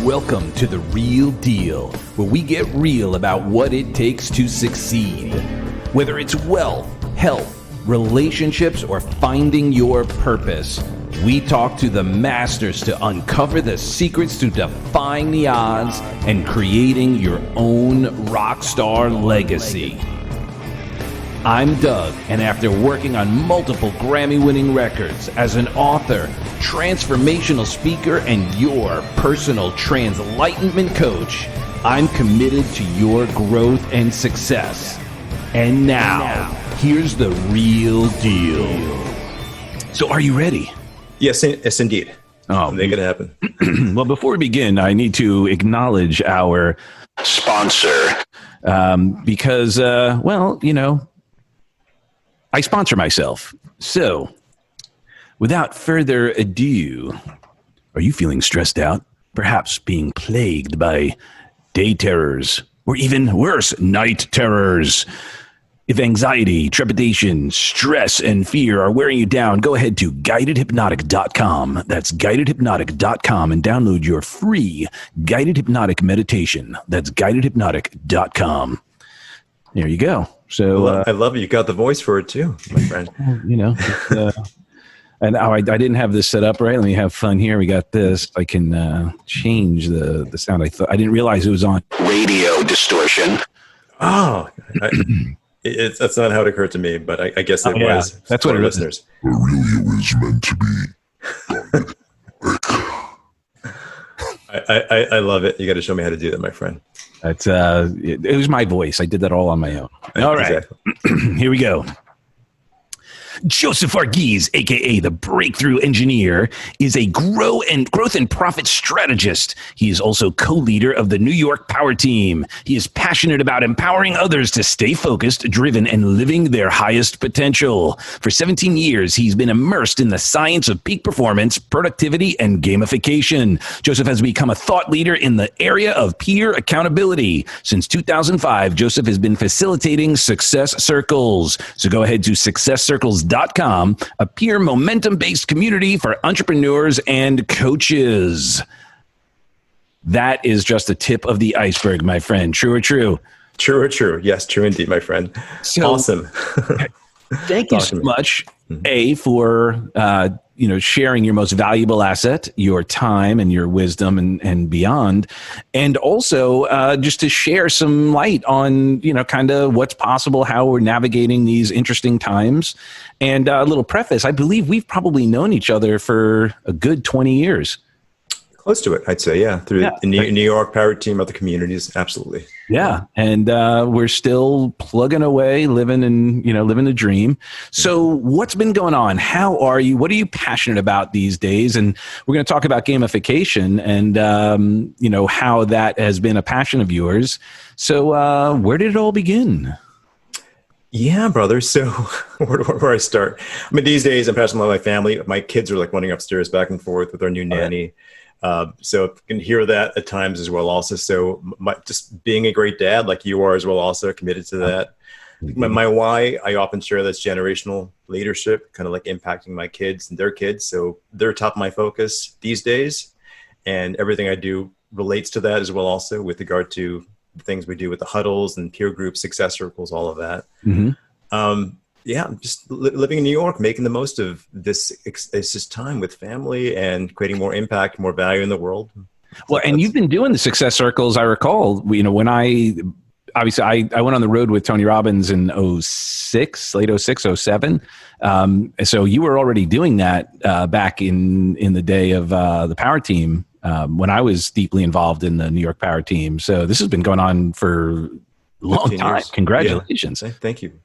Welcome to The Real Deal, where we get real about what it takes to succeed. Whether it's wealth, health, relationships, or finding your purpose, we talk to the masters to uncover the secrets to defying the odds and creating your own rock star legacy. I'm Doug, and after working on multiple Grammy-winning records as an author, transformational speaker, and your personal translightenment coach, I'm committed to your growth and success. And now, here's the real deal. So are you ready? Yes, indeed. Oh, make it happen. Well, before we begin, I need to acknowledge our sponsor because, I sponsor myself. So, without further ado, are you feeling stressed out? Perhaps being plagued by day terrors, or even worse, night terrors? If anxiety, trepidation, stress, and fear are wearing you down, go ahead to guidedhypnotic.com. That's guidedhypnotic.com and download your free guided hypnotic meditation. That's guidedhypnotic.com. There you go. So I love it. You got the voice for it too, my friend. And I didn't have this set up right. Let me have fun here. We got this. I can change the sound. I didn't realize it was on radio distortion. Oh, that's not how it occurred to me, but I guess it was. That's what it is. The radio is meant to be. I love it. You got to show me how to do that, my friend. That's it was my voice. I did that all on my own. All right. Exactly. Here we go. Joseph Varghese, a.k.a. the Breakthrough Engineer, is a growth and profit strategist. He is also co-leader of the New York Power Team. He is passionate about empowering others to stay focused, driven, and living their highest potential. For 17 years, he's been immersed in the science of peak performance, productivity, and gamification. Joseph has become a thought leader in the area of peer accountability. Since 2005, Joseph has been facilitating Success Circles. So go ahead to successcircles.com, a peer momentum-based community for entrepreneurs and coaches. That is just the tip of the iceberg, my friend. True or true? True or true. Yes, true indeed, my friend. So, awesome. Thank you so much, for sharing your most valuable asset, your time and your wisdom and beyond, and also just to share some light on kind of what's possible, how we're navigating these interesting times. And a little preface: I believe we've probably known each other for a good 20 years. Close to it, I'd say, yeah. Through the New York Power Team, other communities, absolutely. Yeah, and we're still plugging away, living the dream. So, what's been going on? How are you? What are you passionate about these days? And we're going to talk about gamification and how that has been a passion of yours. So, where did it all begin? Yeah, brother. So where do I start? I mean, these days I'm passionate about my family. My kids are like running upstairs back and forth with our new nanny. So I can hear that at times as well also. So just being a great dad like you are as well also, committed to that. My why, I often share that's generational leadership, kind of like impacting my kids and their kids. So they're top of my focus these days. And everything I do relates to that as well also, with regard to the things we do with the huddles and peer groups, success circles, all of that. Just living in New York, making the most of this time with family and creating more impact, more value in the world. Well, and you've been doing the success circles. I recall, when I went on the road with Tony Robbins in late 06, 07. So you were already doing that back in the day of the Power Team, when I was deeply involved in the New York Power Team. So this has been going on for a long time. Years. Congratulations. Yeah. Thank you.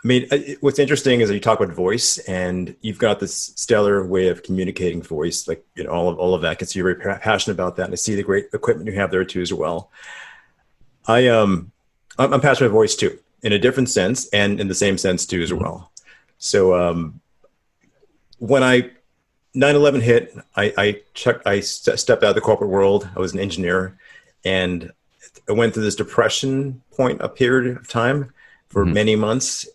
I mean, what's interesting is that you talk about voice, and you've got this stellar way of communicating voice, like all of that. I can see you're very passionate about that, and I see the great equipment you have there too as well. I'm passionate about voice too, in a different sense, and in the same sense too as well. So when 9/11 hit, I stepped out of the corporate world. I was an engineer, and I went through this depression point, a period of time for many months.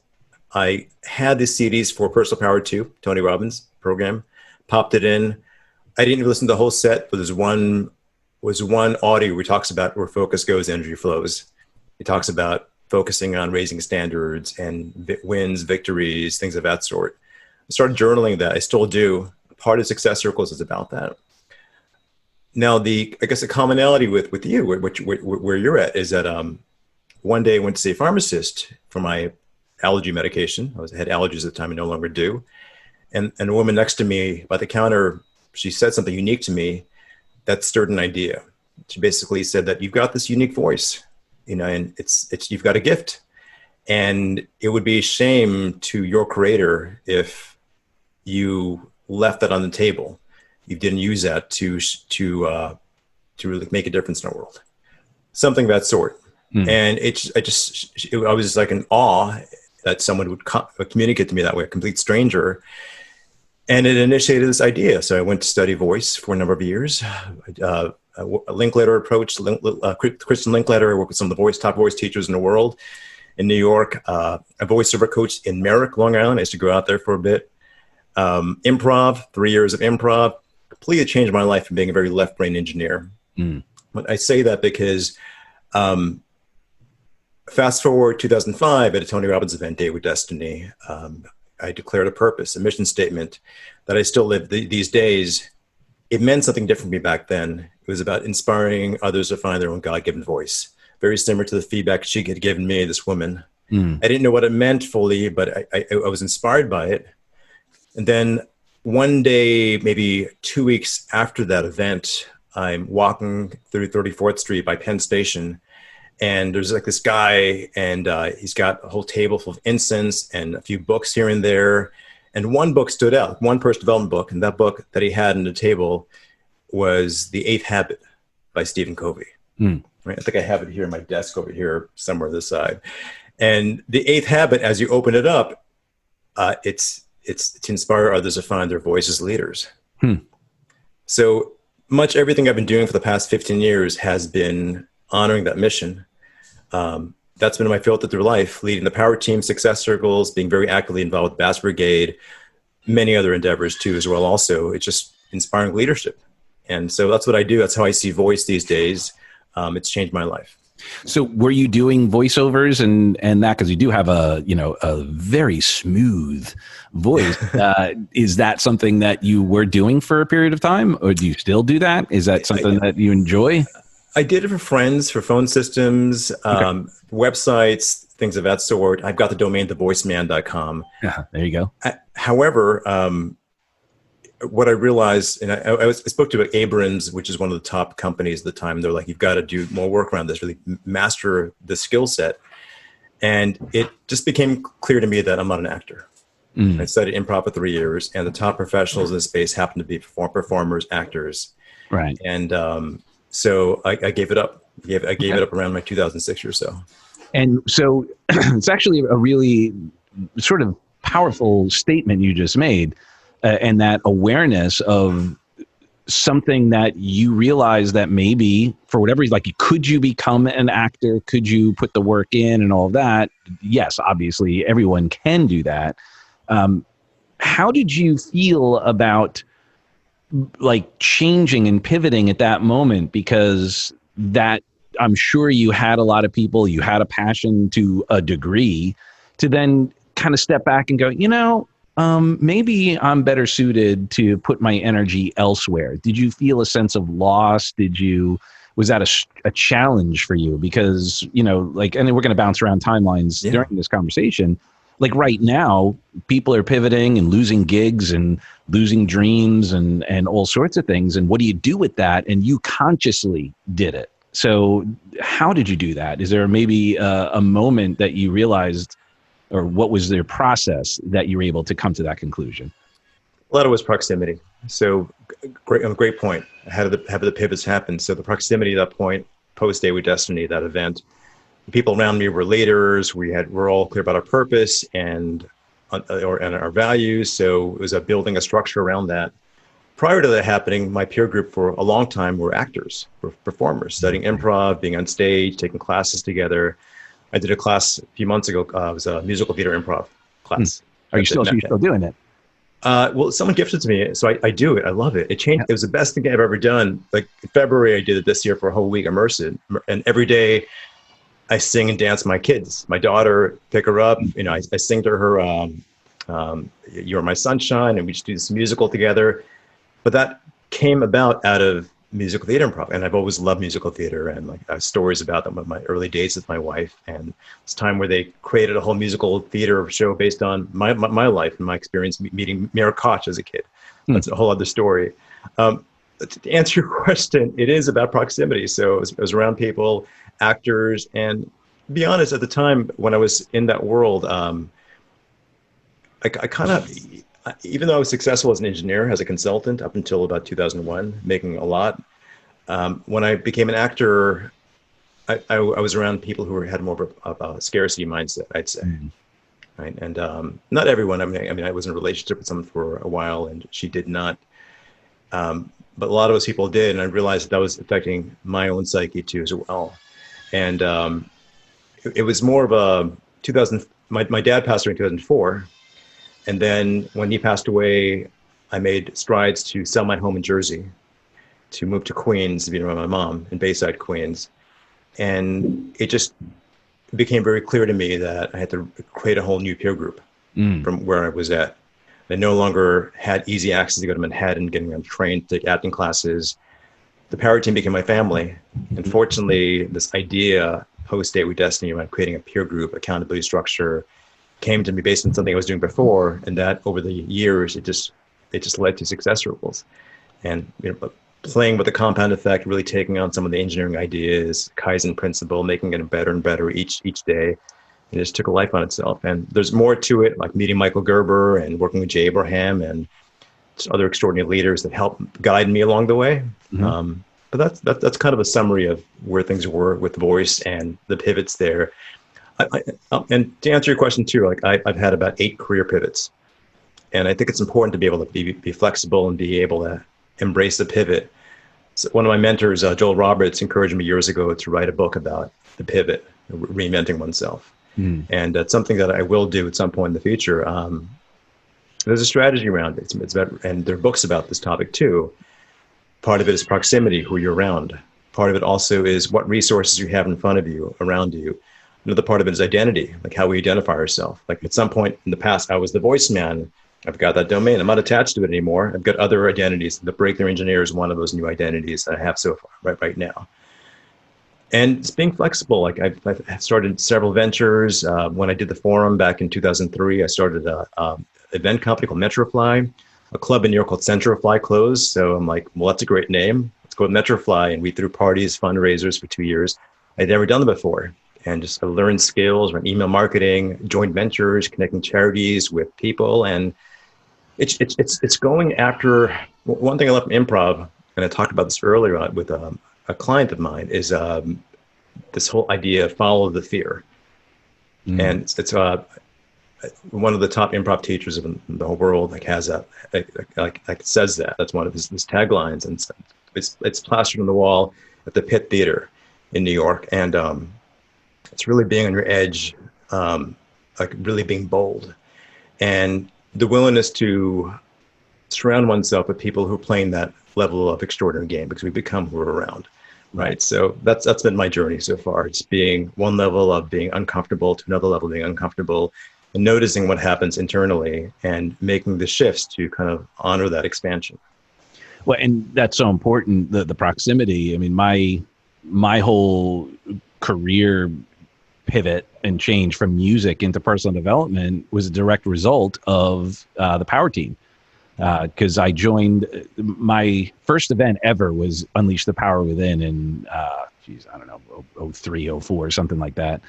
I had these CDs for Personal Power 2, Tony Robbins program, popped it in. I didn't even listen to the whole set, but there's one was one audio where he talks about where focus goes, energy flows. He talks about focusing on raising standards and wins, victories, things of that sort. I started journaling that. I still do. Part of Success Circles is about that. Now, I guess the commonality with you, where you're at, is that one day I went to see a pharmacist for my allergy medication. I had allergies at the time, I no longer do. And a woman next to me by the counter, she said something unique to me that stirred an idea. She basically said that you've got this unique voice, and it's you've got a gift, and it would be a shame to your creator if you left that on the table. You didn't use that to really make a difference in the world, something of that sort. And I was like in awe that someone would communicate to me that way, a complete stranger. And it initiated this idea. So I went to study voice for a number of years. A Linklater approach, Kristen Linklater. I worked with some of the top voice teachers in the world in New York. A voiceover coach in Merrick, Long Island. I used to go out there for a bit. Improv, 3 years of improv, completely changed my life from being a very left brain engineer. But I say that because fast forward 2005 at a Tony Robbins event, Day with Destiny. I declared a purpose, a mission statement that I still live these days. It meant something different to me back then. It was about inspiring others to find their own God-given voice. Very similar to the feedback she had given me, this woman. I didn't know what it meant fully, but I was inspired by it. And then one day, maybe 2 weeks after that event, I'm walking through 34th Street by Penn Station, and there's like this guy, and he's got a whole table full of incense and a few books here and there. And one book stood out, one personal development book. And that book that he had on the table was The 8th Habit by Stephen Covey. Right? I think I have it here on my desk over here somewhere this side. And The 8th Habit, as you open it up, it's to inspire others to find their voice as leaders. So much everything I've been doing for the past 15 years has been honoring that mission. That's been my filter through life, leading the power team, Success Circles, being very actively involved with Bass Brigade, many other endeavors too as well also. It's just inspiring leadership. And so that's what I do. That's how I see voice these days. It's changed my life. So were you doing voiceovers and that, because you do have a very smooth voice. Is that something that you were doing for a period of time, or do you still do that? Is that something that you enjoy? I did it for friends, for phone systems, websites, things of that sort. I've got the domain, thevoiceman.com. There you go. However, what I realized, and I spoke to Abrams, which is one of the top companies at the time. They're like, you've got to do more work around this, really master the skill set. And it just became clear to me that I'm not an actor. I studied improv for 3 years, and the top professionals in the space happen to be performers, actors. Right. And so I gave it up. I gave it up around my 2006 or so. And so it's actually a really sort of powerful statement you just made, and that awareness of something that you realize that maybe for whatever reason, like, could you become an actor? Could you put the work in and all of that? Yes, obviously everyone can do that. How did you feel about like changing and pivoting at that moment? Because that, I'm sure you had a lot of people, you had a passion to a degree, to then kind of step back and go, maybe I'm better suited to put my energy elsewhere. Did you feel a sense of loss? Was that a challenge for you? Because, and then we're going to bounce around timelines during this conversation. Like right now, people are pivoting and losing gigs and losing dreams and all sorts of things. And what do you do with that? And you consciously did it. So how did you do that? Is there maybe a moment that you realized, or what was their process that you were able to come to that conclusion? A lot of it was proximity. So great point. How did the pivots happen? So the proximity at that point, post Day with Destiny, that event, the people around me were leaders. We're all clear about our purpose and our values. So it was building a structure around that. Prior to that happening, my peer group for a long time were actors, were performers, studying improv, being on stage, taking classes together. I did a class a few months ago. It was a musical theater improv class. Are you still doing it? Well, someone gifted it to me, so I do it. I love it. It changed. It was the best thing I've ever done. Like in February, I did it this year for a whole week, immersed, and every day I sing and dance my kids. My daughter, pick her up. You know, I sing to her, "You're My Sunshine," and we just do this musical together. But that came about out of musical theater improv, and I've always loved musical theater, and like stories about them of my early days with my wife, and it's time where they created a whole musical theater show based on my life and my experience meeting Mira Koch as a kid. That's a whole other story. To answer your question, it is about proximity. So it was around people, actors, and to be honest, at the time when I was in that world, I kind of, even though I was successful as an engineer, as a consultant up until about 2001, making a lot, when I became an actor, I was around people who had more of a scarcity mindset, I'd say. Right. And not everyone. I mean, I was in a relationship with someone for a while, and she did not. But a lot of those people did, and I realized that was affecting my own psyche too as well. And it was more of a 2000. My dad passed away in 2004. And then when he passed away, I made strides to sell my home in Jersey, to move to Queens to be around my mom in Bayside, Queens. And it just became very clear to me that I had to create a whole new peer group from where I was at. I no longer had easy access to go to Manhattan, getting on train, take acting classes. The Power Team became my family. And fortunately, this idea post-Date with Destiny around creating a peer group, accountability structure, came to me based on something I was doing before, and that over the years it just led to success circles, and playing with the compound effect, really taking on some of the engineering ideas, Kaizen principle, making it better and better each day. It just took a life on itself, and there's more to it, like meeting Michael Gerber and working with Jay Abraham and other extraordinary leaders that helped guide me along the way. But that's kind of a summary of where things were with voice and the pivots there. And to answer your question too, like I've had about 8 career pivots, and I think it's important to be able to be flexible and be able to embrace the pivot. So one of my mentors, Joel Roberts, encouraged me years ago to write a book about the pivot, reinventing oneself. And that's something that I will do at some point in the future. There's a strategy around it. It's about, and there are books about this topic too. Part of it is proximity, who you're around. Part of it also is what resources you have in front of you, around you. Another part of it is identity, like how we identify ourselves. Like at some point in the past, I was the voice man. I've got that domain. I'm not attached to it anymore. I've got other identities. The breakthrough engineer is one of those new identities that I have so far, right now. And it's being flexible. Like I've started several ventures. When I did the forum back in 2003, I started a event company called Metrofly. A club in New York called Centrofly closed. So I'm like, well, that's a great name. Let's go with Metrofly. And we threw parties, fundraisers for 2 years. I'd never done them before. And just learned skills around email marketing, joint ventures, connecting charities with people. And it's going after, one thing I love from improv, and I talked about this earlier with a client of mine, is this whole idea of follow the fear. And it's one of the top improv teachers in the whole world has that, like says that. That's one of his taglines, and it's plastered on the wall at the Pitt Theater in New York. And it's really being on your edge, like really being bold, and the willingness to surround oneself with people who are playing that level of extraordinary game, because we become who we're around, right? So that's been my journey so far. It's being one level of being uncomfortable to another level of being uncomfortable, and noticing what happens internally and making the shifts to kind of honor that expansion. Well, and that's so important, the proximity. I mean, my whole career pivot and change from music into personal development was a direct result of the Power Team. Because I joined, my first event ever was Unleash the Power Within in, I don't know, 03, 04, something like that.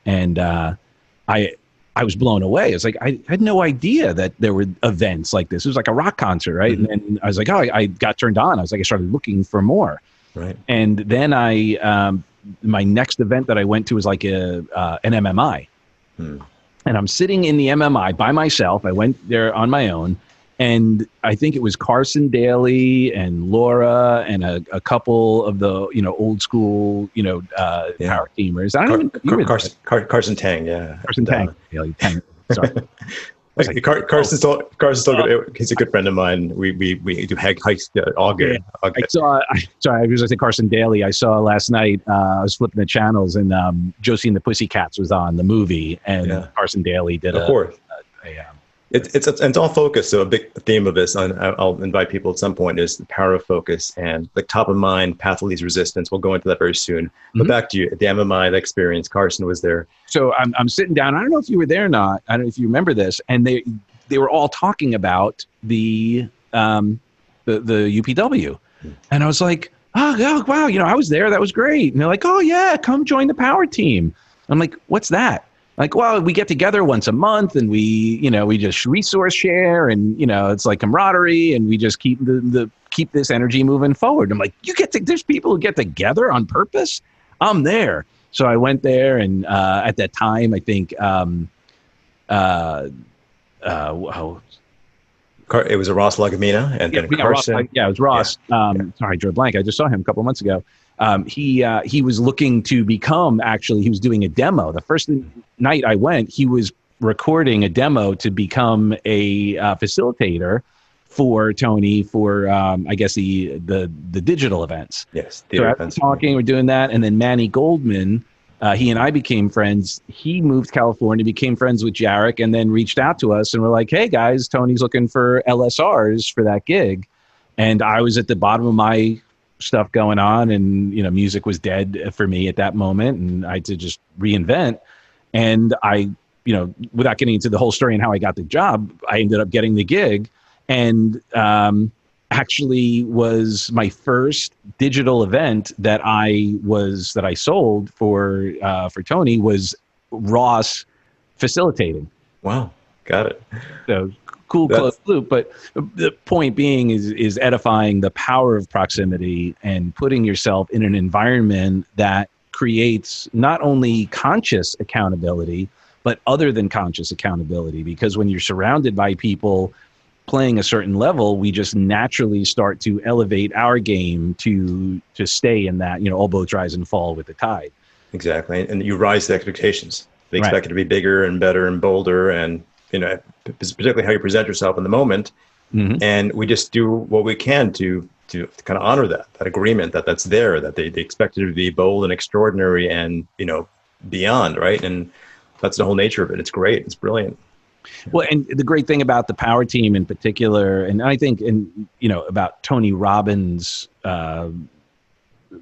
And I was blown away. It's like, I had no idea that there were events like this. It was like a rock concert, right? And then I was like, I got turned on. I was like, I started looking for more. Right. And then my next event that I went to was like an MMI. And I'm sitting in the MMI by myself. I went there on my own. And I think it was Carson Daly and Laura and a couple of the, old school, Power Teamers. I don't even Carson Tang, yeah. Carson Tang. Tang. Sorry. Carson's still good. He's a good friend of mine. We do hikes all good. Yeah. All good. I was going to say Carson Daly. I saw last night, I was flipping the channels and Josie and the Pussycats was on the movie and Carson Daly did of course. It's all focus. So a big theme of this, I'll invite people at some point, is the power of focus and like top of mind, path of least resistance. We'll go into that very soon. But back to you, the MMI, the experience. Carson was there. So I'm sitting down. I don't know if you were there or not. I don't know if you remember this. And they were all talking about the UPW, and I was like, oh wow, I was there. That was great. And they're like, oh yeah, come join the power team. I'm like, what's that? Like, well, we get together once a month and we just resource share and, it's like camaraderie and we just keep keep this energy moving forward. I'm like, there's people who get together on purpose. I'm there. So I went there and at that time, I think, it was a Ross Lagamina and then Carson. It was Ross. Sorry, I drew a blank. I just saw him a couple months ago. He was looking to become, he was doing a demo. The first night I went, he was recording a demo to become a facilitator for Tony for, I guess, the digital events. Yes. So after talking, we're doing that. And then Manny Goldman, he and I became friends. He moved to California, became friends with Jarek, and then reached out to us and we're like, hey, guys, Tony's looking for LSRs for that gig. And I was at the bottom of my stuff going on and music was dead for me at that moment and I had to just reinvent, and I without getting into the whole story and how I got the job, I ended up getting the gig and actually was my first digital event that I sold for Tony was Ross facilitating. Wow, got it. So cool closed loop, but the point being is edifying the power of proximity and putting yourself in an environment that creates not only conscious accountability, but other than conscious accountability. Because when you're surrounded by people playing a certain level, we just naturally start to elevate our game to stay in that, all boats rise and fall with the tide. Exactly. And you rise the expectations. They expect it to be bigger and better and bolder and, particularly how you present yourself in the moment. Mm-hmm. And we just do what we can to kind of honor that agreement that's there, that they expect it to be bold and extraordinary and, beyond, right? And that's the whole nature of it. It's great. It's brilliant. Well, and the great thing about the power team in particular, and I think, about Tony Robbins,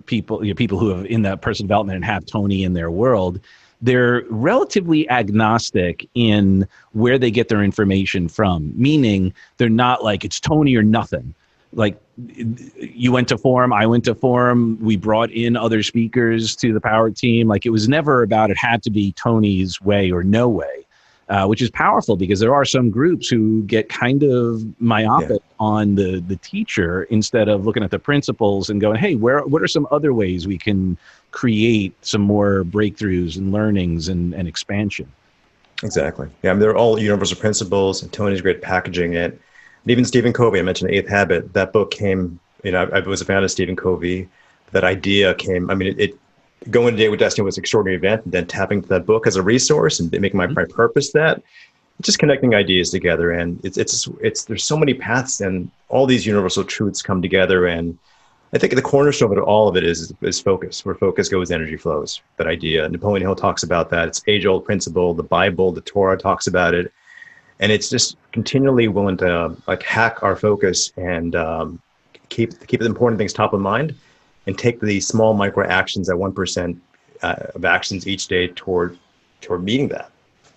people who have in that personal development and have Tony in their world, they're relatively agnostic in where they get their information from, meaning they're not like it's Tony or nothing. Like you went to forum, I went to forum, we brought in other speakers to the power team. Like it was never about it had to be Tony's way or no way, which is powerful because there are some groups who get kind of myopic on the teacher instead of looking at the principles and going, hey, what are some other ways we can create some more breakthroughs and learnings and expansion? Exactly. Yeah, they're all universal principles, and Tony's great at packaging it. And even Stephen Covey, I mentioned The Eighth Habit, that book came, I was a fan of Stephen Covey. That idea came, going to Date with Destiny was an extraordinary event, and then tapping to that book as a resource and making my purpose that, just connecting ideas together. And it's there's so many paths and all these universal truths come together. And I think the cornerstone of all of it is focus. Where focus goes, energy flows. That idea. Napoleon Hill talks about that. It's age-old principle. The Bible, the Torah talks about it. And it's just continually willing to hack our focus and keep the important things top of mind and take the small micro actions at 1% of actions each day toward meeting that.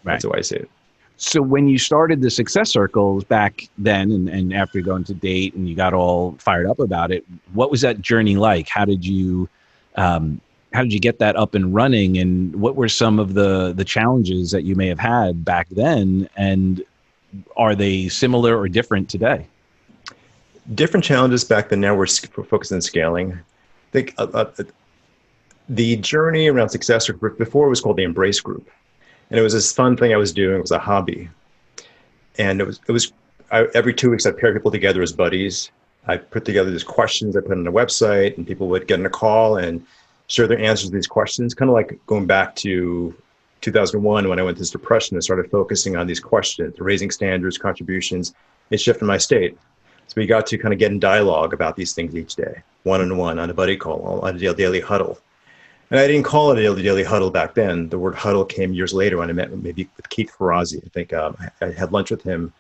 Right. That's the way I see it. So when you started the Success Circles back then and after going to Date and you got all fired up about it, what was that journey like? How did you get that up and running, and what were some of the challenges that you may have had back then, and are they similar or different today? Different challenges back then. Now we're focused on scaling. I think the journey around Success Circles before it was called the Embrace Group. And it was this fun thing I was doing. It was a hobby. And every 2 weeks, I'd pair people together as buddies. I put together these questions I put on the website, and people would get on a call and share their answers to these questions, kind of like going back to 2001, when I went through this depression, I started focusing on these questions, raising standards, contributions. It shifted my state. So we got to kind of get in dialogue about these things each day, one-on-one, on a buddy call, on a daily huddle. And I didn't call it a daily huddle back then. The word huddle came years later when I met maybe with Keith Ferrazzi. I think I had lunch with him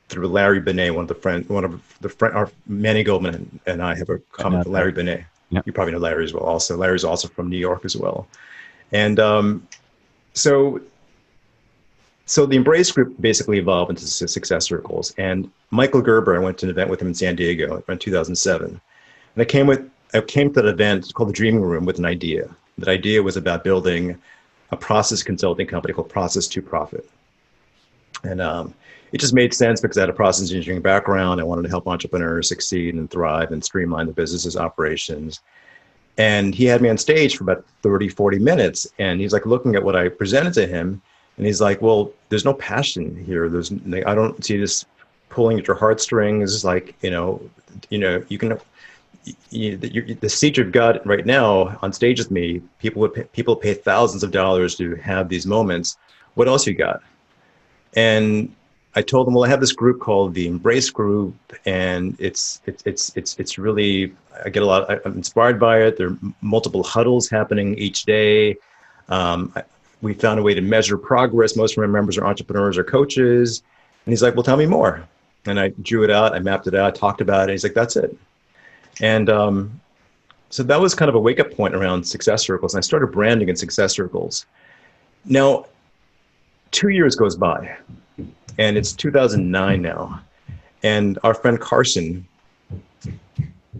through Larry Benet, our Manny Goldman and I have a common, Larry Benet. Yep. You probably know Larry as well. Also, Larry's also from New York as well. And so the Embrace group basically evolved into success circles. And Michael Gerber, I went to an event with him in San Diego in 2007. And I came to that event called the Dreaming Room with an idea. That idea was about building a process consulting company called Process to Profit. And it just made sense because I had a process engineering background. I wanted to help entrepreneurs succeed and thrive and streamline the business's operations. And he had me on stage for about 30, 40 minutes. And he's like looking at what I presented to him. And he's like, well, there's no passion here. I don't see this pulling at your heartstrings. Like, you can, the seat you've got right now on stage with me, people pay thousands of dollars to have these moments. What else you got? And I told them, well, I have this group called the Embrace Group, and it's really, I'm inspired by it. There are multiple huddles happening each day. We found a way to measure progress. Most of my members are entrepreneurs or coaches. And he's like, well, tell me more. And I drew it out, I mapped it out, talked about it. He's like, that's it. And so that was kind of a wake-up point around success circles. And I started branding in success circles. Now, 2 years goes by, and it's 2009 now. And our friend Carson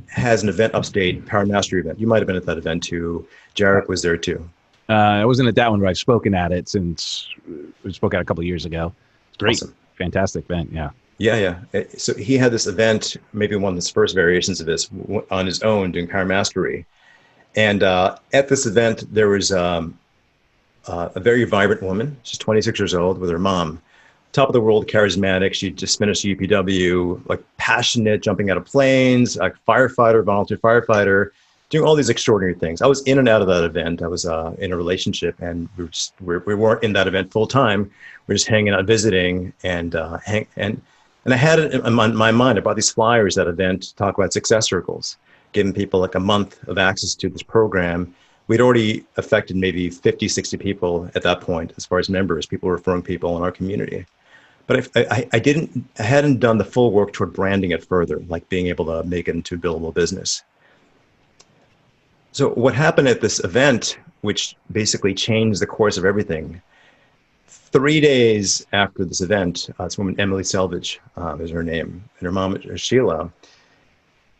has an event upstate, Power Mastery event. You might have been at that event too. Jarek was there too. I wasn't at that one, but I've spoken at it since we spoke at it a couple of years ago. It's great. Awesome. Fantastic event. Yeah. Yeah. So he had this event, maybe one of his first variations of this, on his own doing Power Mastery. And at this event, there was a very vibrant woman. She's 26 years old with her mom. Top of the world, charismatic. She just finished UPW, like passionate, jumping out of planes, like firefighter, volunteer firefighter, doing all these extraordinary things. I was in and out of that event. I was in a relationship, and we weren't in that event full time. We're just hanging out, visiting, and I had it in my mind. I bought these flyers at that event to talk about success circles, giving people like a month of access to this program. We'd already affected maybe 50, 60 people at that point, as far as members, people referring people in our community. But I hadn't done the full work toward branding it further, like being able to make it into a billable business. So what happened at this event, which basically changed the course of everything, 3 days after this event, this woman, Emily Selvage, is her name, and her mom, Sheila,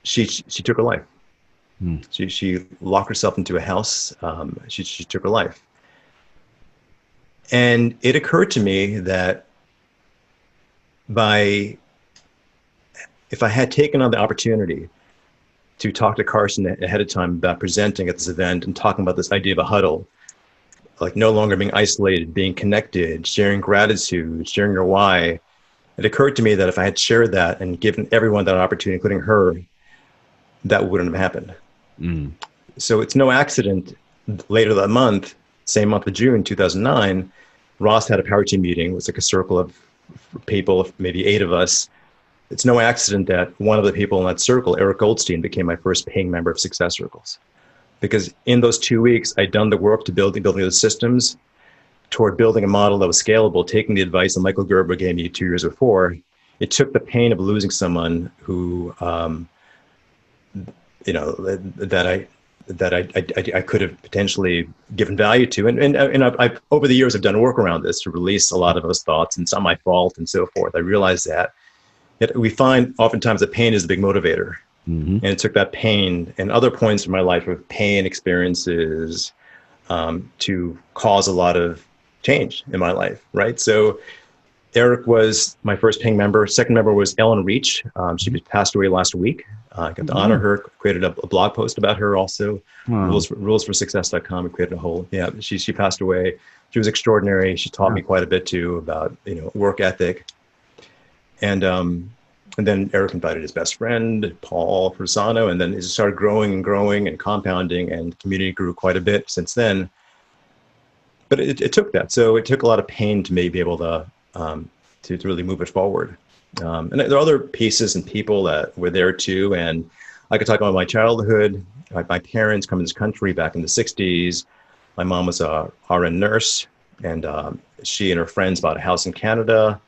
she took her life. She locked herself into a house. She took her life. And it occurred to me that if I had taken on the opportunity to talk to Carson ahead of time about presenting at this event and talking about this idea of a huddle, like no longer being isolated, being connected, sharing gratitude, sharing your why, it occurred to me that if I had shared that and given everyone that opportunity, including her, that wouldn't have happened. So it's no accident, later that month, same month of June 2009, Ross had a power team meeting. It was like a circle of people, maybe 8 of us. It's no accident that one of the people in that circle, Eric Goldstein, became my first paying member of Success Circles. Because in those 2 weeks, I'd done the work to building those systems toward building a model that was scalable, taking the advice that Michael Gerber gave me 2 years before. It took the pain of losing someone who, that I could have potentially given value to. And I've over the years, I've done work around this to release a lot of those thoughts, and some my fault and so forth. I realized that. Yet we find oftentimes that pain is the big motivator. And it took that pain and other points in my life of pain experiences to cause a lot of change in my life, right? So Eric was my first paying member. Second member was Ellen Reach. She passed away last week. I got to honor her, created a blog post about her also. Wow. Rulesforsuccess.com. We created a whole, she passed away. She was extraordinary. She taught me quite a bit too about, work ethic. And then Eric invited his best friend, Paul Frisano, and then it just started growing and compounding, and the community grew quite a bit since then. but it took that. So it took a lot of pain to maybe be able to really move it forward. And there are other pieces and people that were there too. And I could talk about my childhood. My parents come to this country back in the 60s. My mom was a RN nurse, and she and her friends bought a house in Canada.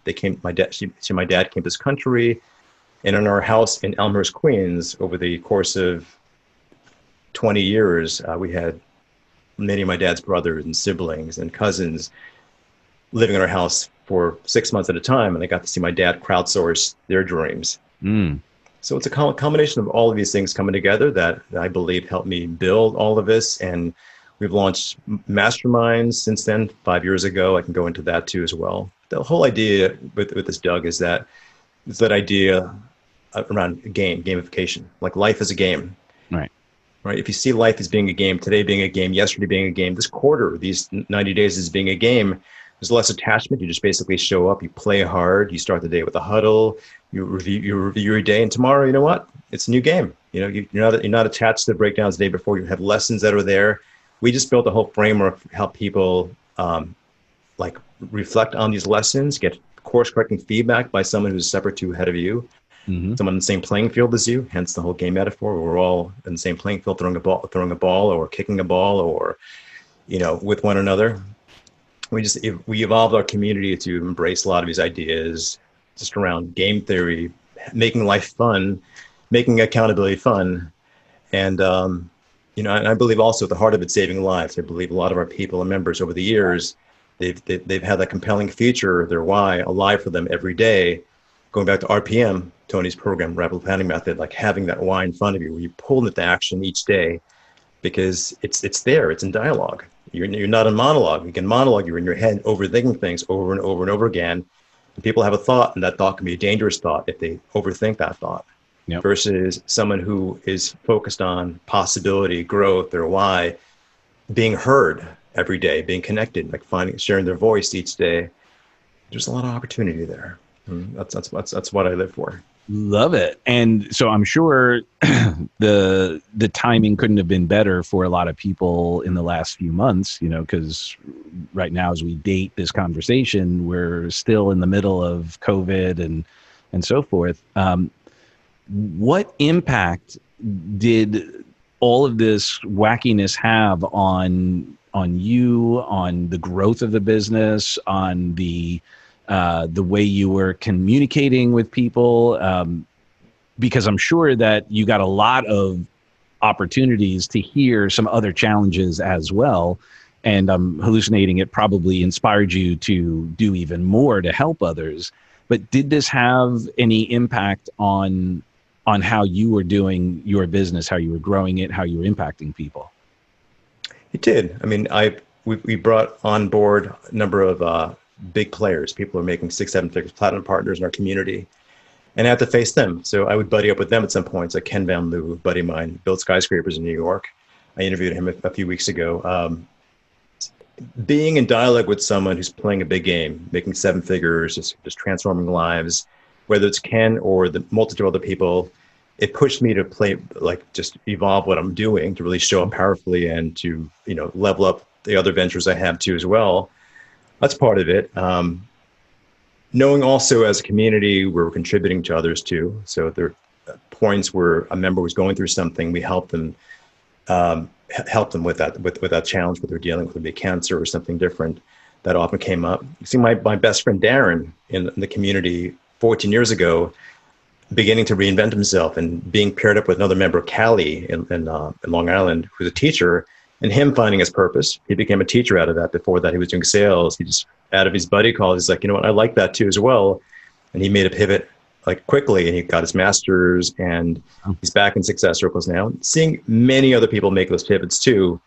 My dad came to this country, and in our house in Elmhurst, Queens, over the course of 20 years, we had many of my dad's brothers and siblings and cousins living in our house for 6 months at a time. And I got to see my dad crowdsource their dreams. So it's a combination of all of these things coming together that I believe helped me build all of this. And we've launched masterminds since then, 5 years ago. I can go into that too as well. The whole idea with this, Doug, is that idea around gamification, like life is a game. Right. If you see life as being a game, today being a game, yesterday being a game, this quarter, these 90 days as being a game, there's less attachment. You just basically show up, you play hard, you start the day with a huddle, you review your day, and tomorrow, you know what? It's a new game. You're not attached to the breakdowns the day before. You have lessons that are there. We just built a whole framework to help people reflect on these lessons, get course correcting feedback by someone who's a step or two ahead of you. Someone in the same playing field as you, hence the whole game metaphor. We're all in the same playing field, throwing a ball or kicking a ball or, with one another. We evolved our community to embrace a lot of these ideas just around game theory, making life fun, making accountability fun. And, and I believe also at the heart of it, saving lives. I believe a lot of our people and members over the years, they've had that compelling feature, their why, alive for them every day. Going back to RPM, Tony's program, Rapid Planning Method, like having that why in front of you, where you pull into action each day, because it's there, it's in dialogue. You're not in monologue. You can monologue, you're in your head overthinking things over and over and over again. And people have a thought, and that thought can be a dangerous thought if they overthink that thought. Yep. Versus someone who is focused on possibility, growth, their why, being heard every day, being connected, like sharing their voice each day. There's a lot of opportunity there. That's what I live for. Love it. And so I'm sure the timing couldn't have been better for a lot of people in the last few months, because right now as we date this conversation, we're still in the middle of COVID and so forth. What impact did all of this wackiness have on you, on the growth of the business, on the way you were communicating with people, because I'm sure that you got a lot of opportunities to hear some other challenges as well. And I'm hallucinating, it probably inspired you to do even more to help others. But did this have any impact on how you were doing your business, how you were growing it, how you were impacting people? It did. I mean, we brought on board a number of big players, people who are making 6-7 figures, platinum partners in our community, and I had to face them. So I would buddy up with them at some points, like Ken Van Loo, a buddy of mine, built skyscrapers in New York. I interviewed him a few weeks ago. Being in dialogue with someone who's playing a big game, making 7 figures, just transforming lives, whether it's Ken or the multitude of other people, it pushed me to just evolve what I'm doing, to really show up powerfully and to, level up the other ventures I have too as well. That's part of it. Knowing also as a community, we're contributing to others too. So there are points where a member was going through something, we help them with that challenge, what they're dealing with, maybe cancer or something different that often came up. You see, my best friend Darren in the community 14 years ago, beginning to reinvent himself and being paired up with another member, Callie, in Long Island, who's a teacher, and him finding his purpose. He became a teacher out of that. Before that, he was doing sales. He just, out of his buddy calls, he's like, you know what, I like that too as well. And he made a pivot quickly, and he got his master's, and he's back in success circles now. Seeing many other people make those pivots too.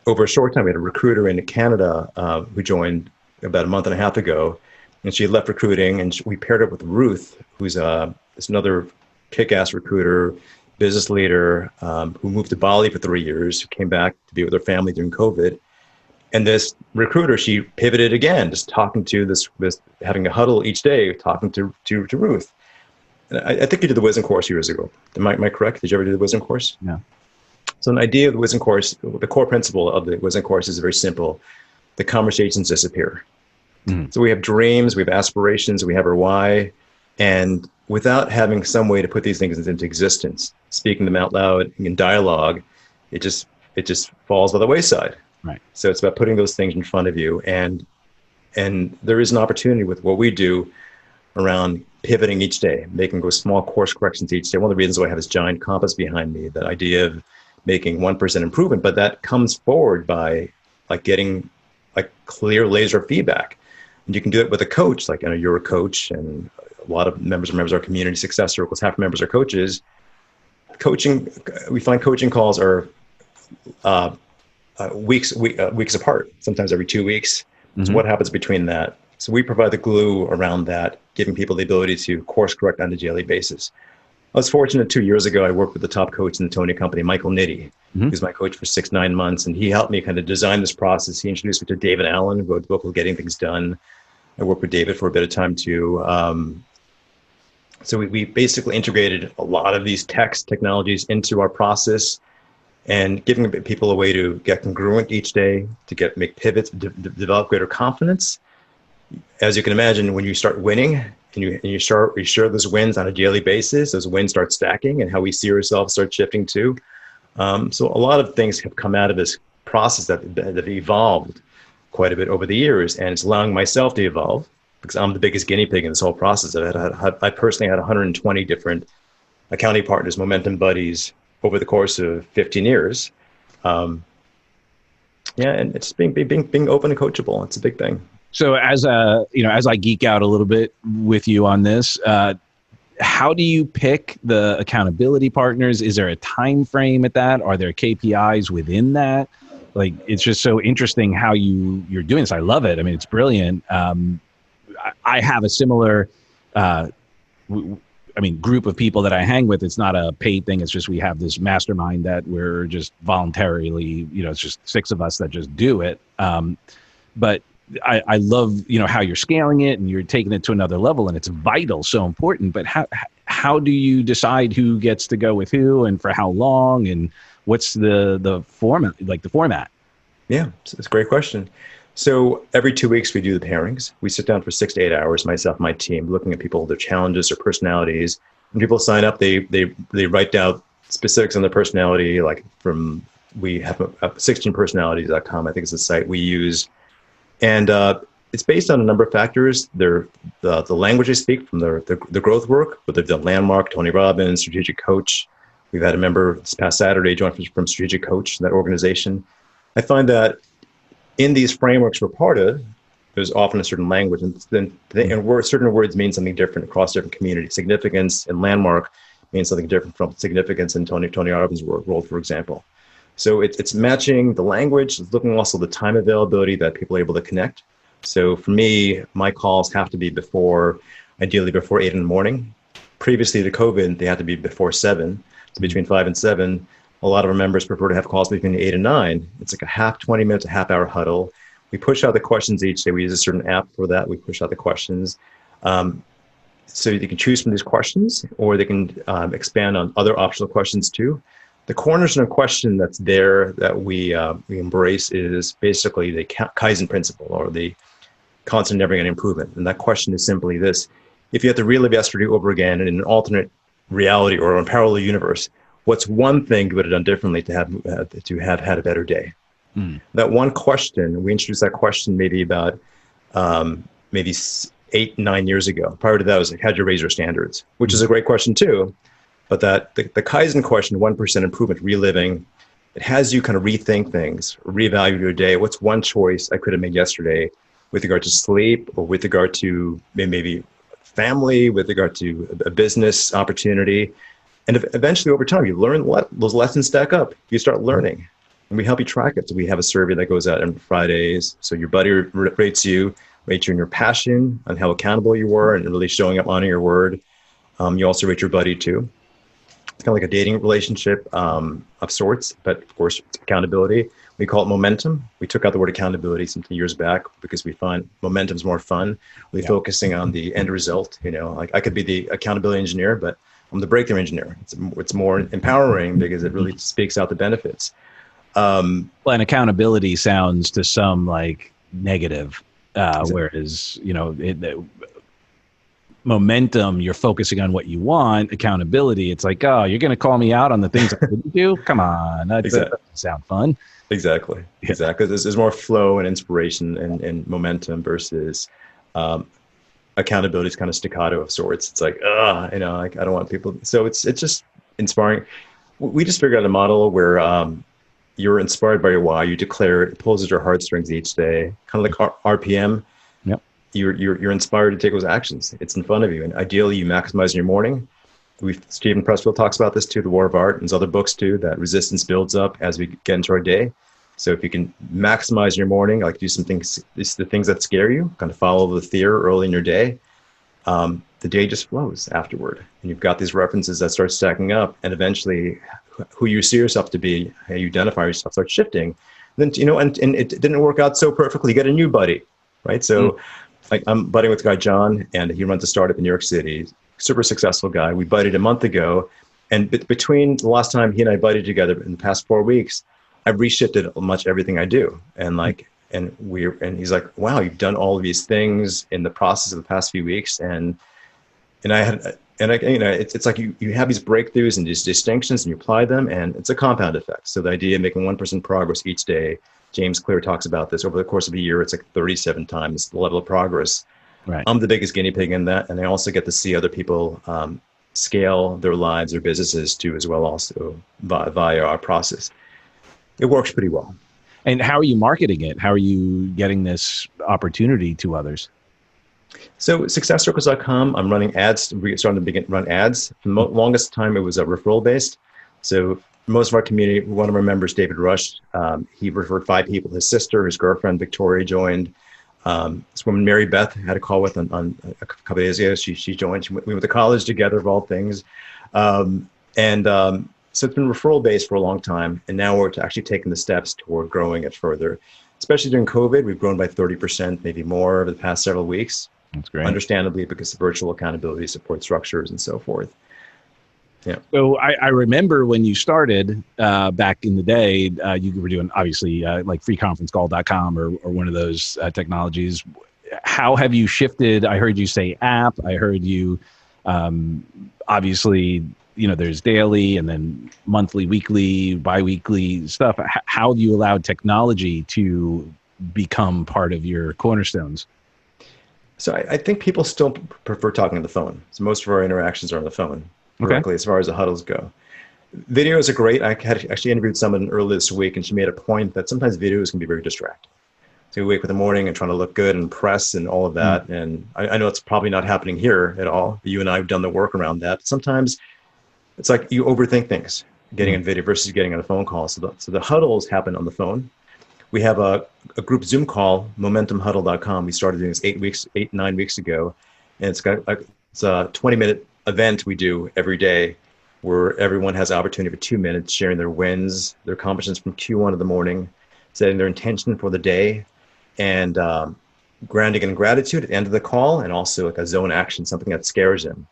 Over a short time, we had a recruiter in Canada who joined about a month and a half ago, and she left recruiting, and we paired up with Ruth, who's another kick-ass recruiter, business leader, who moved to Bali for 3 years, who came back to be with her family during COVID. And this recruiter, she pivoted again, just talking to this having a huddle each day, talking to Ruth. And I think you did the Wisdom course years ago. Am I correct? Did you ever do the Wisdom course? Yeah. So an idea of the Wisdom course, the core principle of the Wisdom course is very simple. the conversations disappear. So we have dreams, we have aspirations, we have our why. And without having some way to put these things into existence, speaking them out loud in dialogue, it just falls by the wayside. Right. So it's about putting those things in front of you. And there is an opportunity with what we do around pivoting each day, making those small course corrections each day. One of the reasons why I have this giant compass behind me, that idea of making 1% improvement, but that comes forward by like getting like clear laser feedback. And you can do it with a coach, like, you're a coach, and a lot of members of our community success circles, half members are coaches. Coaching, we find coaching calls are weeks apart, sometimes every 2 weeks. So what happens between that? So we provide the glue around that, giving people the ability to course correct on a daily basis. I was fortunate 2 years ago, I worked with the top coach in the Tony company, Michael Nitti, who's my coach for 6-9 months. And he helped me kind of design this process. He introduced me to David Allen, who wrote the book, Getting Things Done. I worked with David for a bit of time too. So we basically integrated a lot of these technologies into our process, and giving people a way to get congruent each day, to make pivots, develop greater confidence. As you can imagine, when you start winning and you share those wins on a daily basis, those wins start stacking, and how we see ourselves start shifting too. So a lot of things have come out of this process that have evolved quite a bit over the years, and it's allowing myself to evolve, because I'm the biggest guinea pig in this whole process. I personally had 120 different accounting partners, momentum buddies, over the course of 15 years. And it's being open and coachable. It's a big thing. So as I geek out a little bit with you on this, how do you pick the accountability partners? Is there a time frame at that? Are there KPIs within that? Like, it's just so interesting how you're doing this. I love it. I mean, it's brilliant. I have a similar, group of people that I hang with. It's not a paid thing. It's just, we have this mastermind that we're just voluntarily, it's just 6 of us that just do it. But I love, how you're scaling it and you're taking it to another level, and it's vital, so important. But how do you decide who gets to go with who and for how long, and what's the format, like the format? Yeah, it's a great question. So every 2 weeks we do the pairings. We sit down for 6 to 8 hours, myself, my team, looking at people, their challenges, their personalities. When people sign up, they write down specifics on their personality. Like we have 16personalities.com, I think is the site we use. And it's based on a number of factors. The language they speak from the growth work, whether they've done Landmark, Tony Robbins, Strategic Coach. We've had a member this past Saturday join from Strategic Coach, that organization. I find that in these frameworks we're part of, there's often a certain language, and certain words mean something different across different communities. Significance in Landmark means something different from significance in Tony Robbins' world, for example. So it's matching the language, it's looking also the time availability that people are able to connect. So for me, my calls have to be ideally before 8 in the morning. Previously to COVID, they had to be before 7, so between 5 and 7. A lot of our members prefer to have calls between 8 and 9. It's like 20 minutes, a half-hour huddle. We push out the questions each day. We use a certain app for that. We push out the questions. So you can choose from these questions, or they can expand on other optional questions too. The cornerstone question that's there that we embrace is basically the Kaizen principle, or the constant never-ending improvement. And that question is simply this: if you had to relive yesterday over again in an alternate reality or a parallel universe, what's one thing you would have done differently to have had a better day? That one question, we introduced that question maybe about 8-9 years ago. Prior to that, it was like, how'd you raise your standards? Which is a great question too. But that the Kaizen question, 1% improvement, reliving, it has you kind of rethink things, reevaluate your day. What's one choice I could have made yesterday with regard to sleep, or with regard to maybe family, with regard to a business opportunity? And eventually over time, you learn what those lessons stack up. You start learning, and we help you track it. So we have a survey that goes out on Fridays. So your buddy rates you in your passion, on how accountable you were, and really showing up on your word. You also rate your buddy too. It's kind of like a dating relationship of sorts, but of course, it's accountability. We call it momentum. We took out the word accountability some years back because we find momentum is more fun. Really focusing on the end result. Like I could be the accountability engineer, but I'm the breakthrough engineer. It's more empowering because it really speaks out the benefits. Well, and accountability sounds to some like negative. Exactly. Whereas, momentum, you're focusing on what you want. Accountability, it's like, oh, you're going to call me out on the things I didn't do? Come on. That doesn't sound fun. Exactly. Yeah. Exactly. There's more flow and inspiration and momentum versus accountability is kind of staccato of sorts. It's like, like I don't want people. So it's just inspiring. We just figured out a model where you're inspired by your why. You declare it, pulls at your heartstrings each day, kind of like RPM. Yep. You're inspired to take those actions. It's in front of you, and ideally, you maximize your morning. Stephen Pressfield talks about this too, The War of Art, and his other books too. That resistance builds up as we get into our day. So if you can maximize your morning, like do some things, it's the things that scare you, kind of follow the fear early in your day. The day just flows afterward, and you've got these references that start stacking up, and eventually who you see yourself to be, how you identify yourself starts shifting. Then, and it didn't work out so perfectly. You get a new buddy, right? So like I'm buddying with a guy, John, and he runs a startup in New York City, super successful guy. We buddied a month ago, and between the last time he and I buddied together in the past 4 weeks, I've reshifted much everything I do. And he's like, wow, you've done all of these things in the process of the past few weeks. It's like you have these breakthroughs and these distinctions and you apply them, and it's a compound effect. So the idea of making 1% progress each day, James Clear talks about this over the course of a year. It's like 37 times the level of progress. Right. I'm the biggest guinea pig in that. And I also get to see other people scale their lives, their businesses too, as well, also via our process. It works pretty well. And how are you marketing it? How are you getting this opportunity to others? So successcircles.com, I'm running ads. We're starting to run ads. For the longest time, it was referral based. So most of our community, one of our members, David Rush, he referred 5 people. His sister, his girlfriend, Victoria, joined. This woman, Mary Beth, had a call with on a couple of days ago. She joined. We went to college together, of all things. So it's been referral based for a long time. And now we're actually taking the steps toward growing it further. Especially during COVID, we've grown by 30%, maybe more over the past several weeks. That's great. Understandably, because of virtual accountability support structures and so forth. Yeah. So I remember when you started back in the day, you were doing obviously like freeconferencecall.com or one of those technologies. How have you shifted? I heard you say app. I heard you obviously, there's daily and then monthly, weekly, biweekly stuff. How do you allow technology to become part of your cornerstones? So I think people still prefer talking on the phone. So most of our interactions are on the phone, directly, as far as the huddles go. Videos are great. I had actually interviewed someone earlier this week, and she made a point that sometimes videos can be very distracting. So you wake up in the morning and trying to look good and press and all of that. And I know it's probably not happening here at all. You and I have done the work around that. But sometimes it's like you overthink things, getting on video versus getting on a phone call. So the huddles happen on the phone. We have a group Zoom call, momentumhuddle.com. We started doing this 9 weeks ago. And it's a 20-minute event we do every day where everyone has the opportunity for 2 minutes sharing their wins, their accomplishments from Q1 of the morning, setting their intention for the day, and grounding in gratitude at the end of the call, and also like a zone action, something that scares them.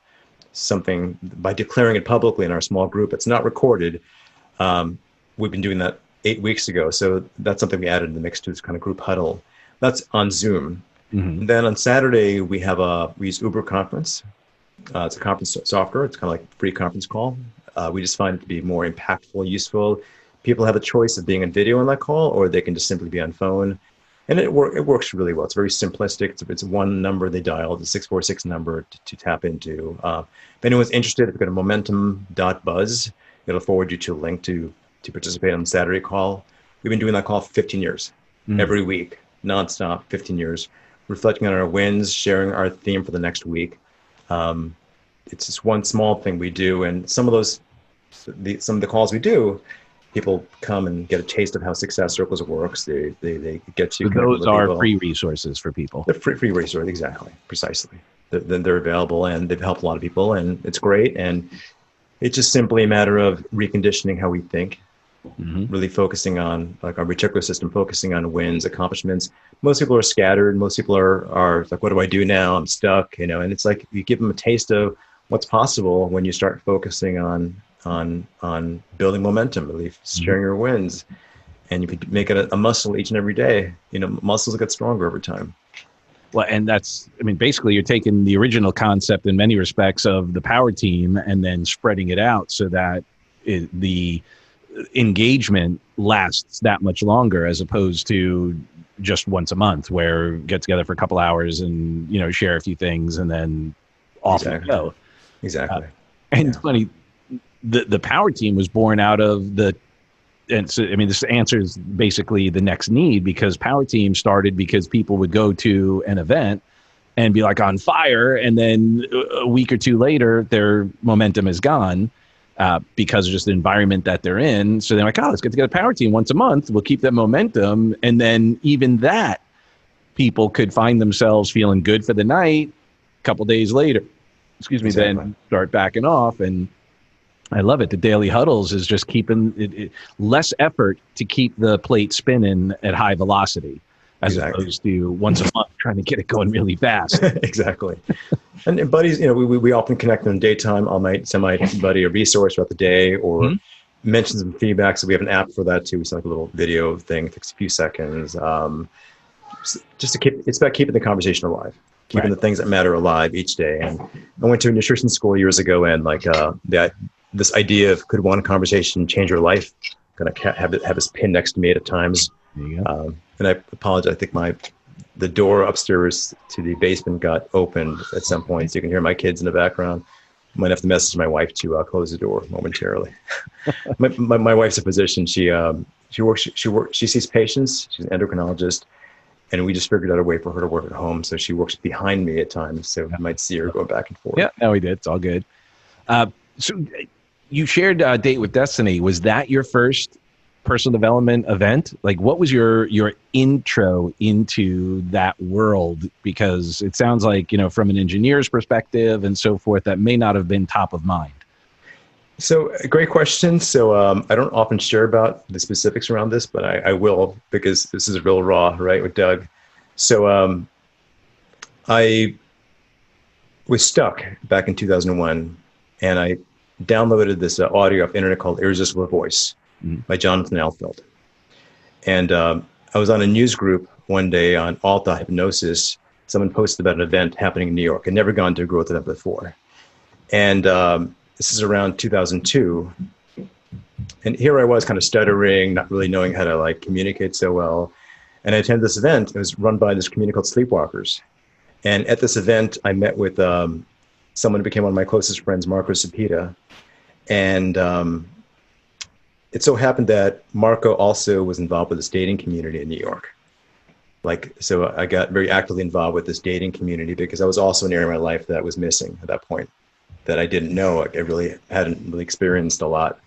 Something by declaring it publicly in our small group. It's not recorded. We've been doing that 8 weeks ago. So that's something we added in the mix to this kind of group huddle. That's on Zoom. Mm-hmm. Then on Saturday, we use Uber Conference. It's a conference software. It's kind of like a free conference call. We just find it to be more impactful, useful. People have a choice of being on video on that call, or they can just simply be on phone. And it works really well. It's very simplistic. It's one number they dial, the 646 number to tap into. If anyone's interested, if you go to momentum.buzz, it'll forward you to a link to participate on the Saturday call. We've been doing that call for 15 years, every week, nonstop, 15 years, reflecting on our wins, sharing our theme for the next week. It's just one small thing we do. And some of the calls we do, people come and get a taste of how Success Circles works. They get to. So those are free resources for people. They're free resources, exactly, precisely. They're available, and they've helped a lot of people, and it's great. And it's just simply a matter of reconditioning how we think, really focusing on like our reticular system, focusing on wins, accomplishments. Most people are scattered. Most people are like, what do I do now? I'm stuck, and it's like you give them a taste of what's possible when you start focusing on building momentum, really sharing your wins. and you could make it a muscle each and every day. Muscles get stronger over time. Well, and basically you're taking the original concept in many respects of the power team and then spreading it out so that the engagement lasts that much longer, as opposed to just once a month where get together for a couple hours and, share a few things and then off you go. Exactly. And it's funny, the power team was born out of this answers basically the next need, because power team started because people would go to an event and be like on fire, and then a week or two later their momentum is gone because of just the environment that they're in. So they're like, let's get together a power team once a month, we'll keep that momentum. And then even that, people could find themselves feeling good for the night. A couple days later, then start backing off. And I love it. The daily huddles is just keeping it less effort to keep the plate spinning at high velocity, as opposed to once a month trying to get it going really fast. Exactly. And buddies, we often connect in the daytime. I might send my buddy a resource throughout the day, or mention some feedback. So we have an app for that too. We send like a little video thing, it takes a few seconds. Just to it's about keeping the conversation alive, keeping the things that matter alive each day. And I went to a nutrition school years ago, and this idea of could one conversation change your life, kind of have this pin next to me at times. And I apologize. I think the door upstairs to the basement got opened at some point, so you can hear my kids in the background. I might have to message my wife to close the door momentarily. my wife's a physician. She sees patients. She's an endocrinologist, and we just figured out a way for her to work at home. So she works behind me at times, so you might see her going back and forth. Yeah, no, we did. It's all good. So you shared Date with Destiny. Was that your first personal development event? Like, what was your intro into that world? Because it sounds like, from an engineer's perspective and so forth, that may not have been top of mind. So, great question. So I don't often share about the specifics around this, but I will, because this is real raw, right, with Doug. So I was stuck back in 2001, and I downloaded this audio off the internet called Irresistible Voice by Jonathan Altfeld. And I was on a news group one day on Alta Hypnosis. Someone posted about an event happening in New York. I'd never gone to a growth event before. And this is around 2002. And here I was kind of stuttering, not really knowing how to communicate so well. And I attended this event. It was run by this community called Sleepwalkers. And at this event, I met with someone who became one of my closest friends, Marco Cepeda. And it so happened that Marco also was involved with this dating community in New York. So I got very actively involved with this dating community, because I was also an area of my life that was missing at that point, that I didn't know. I really hadn't really experienced a lot,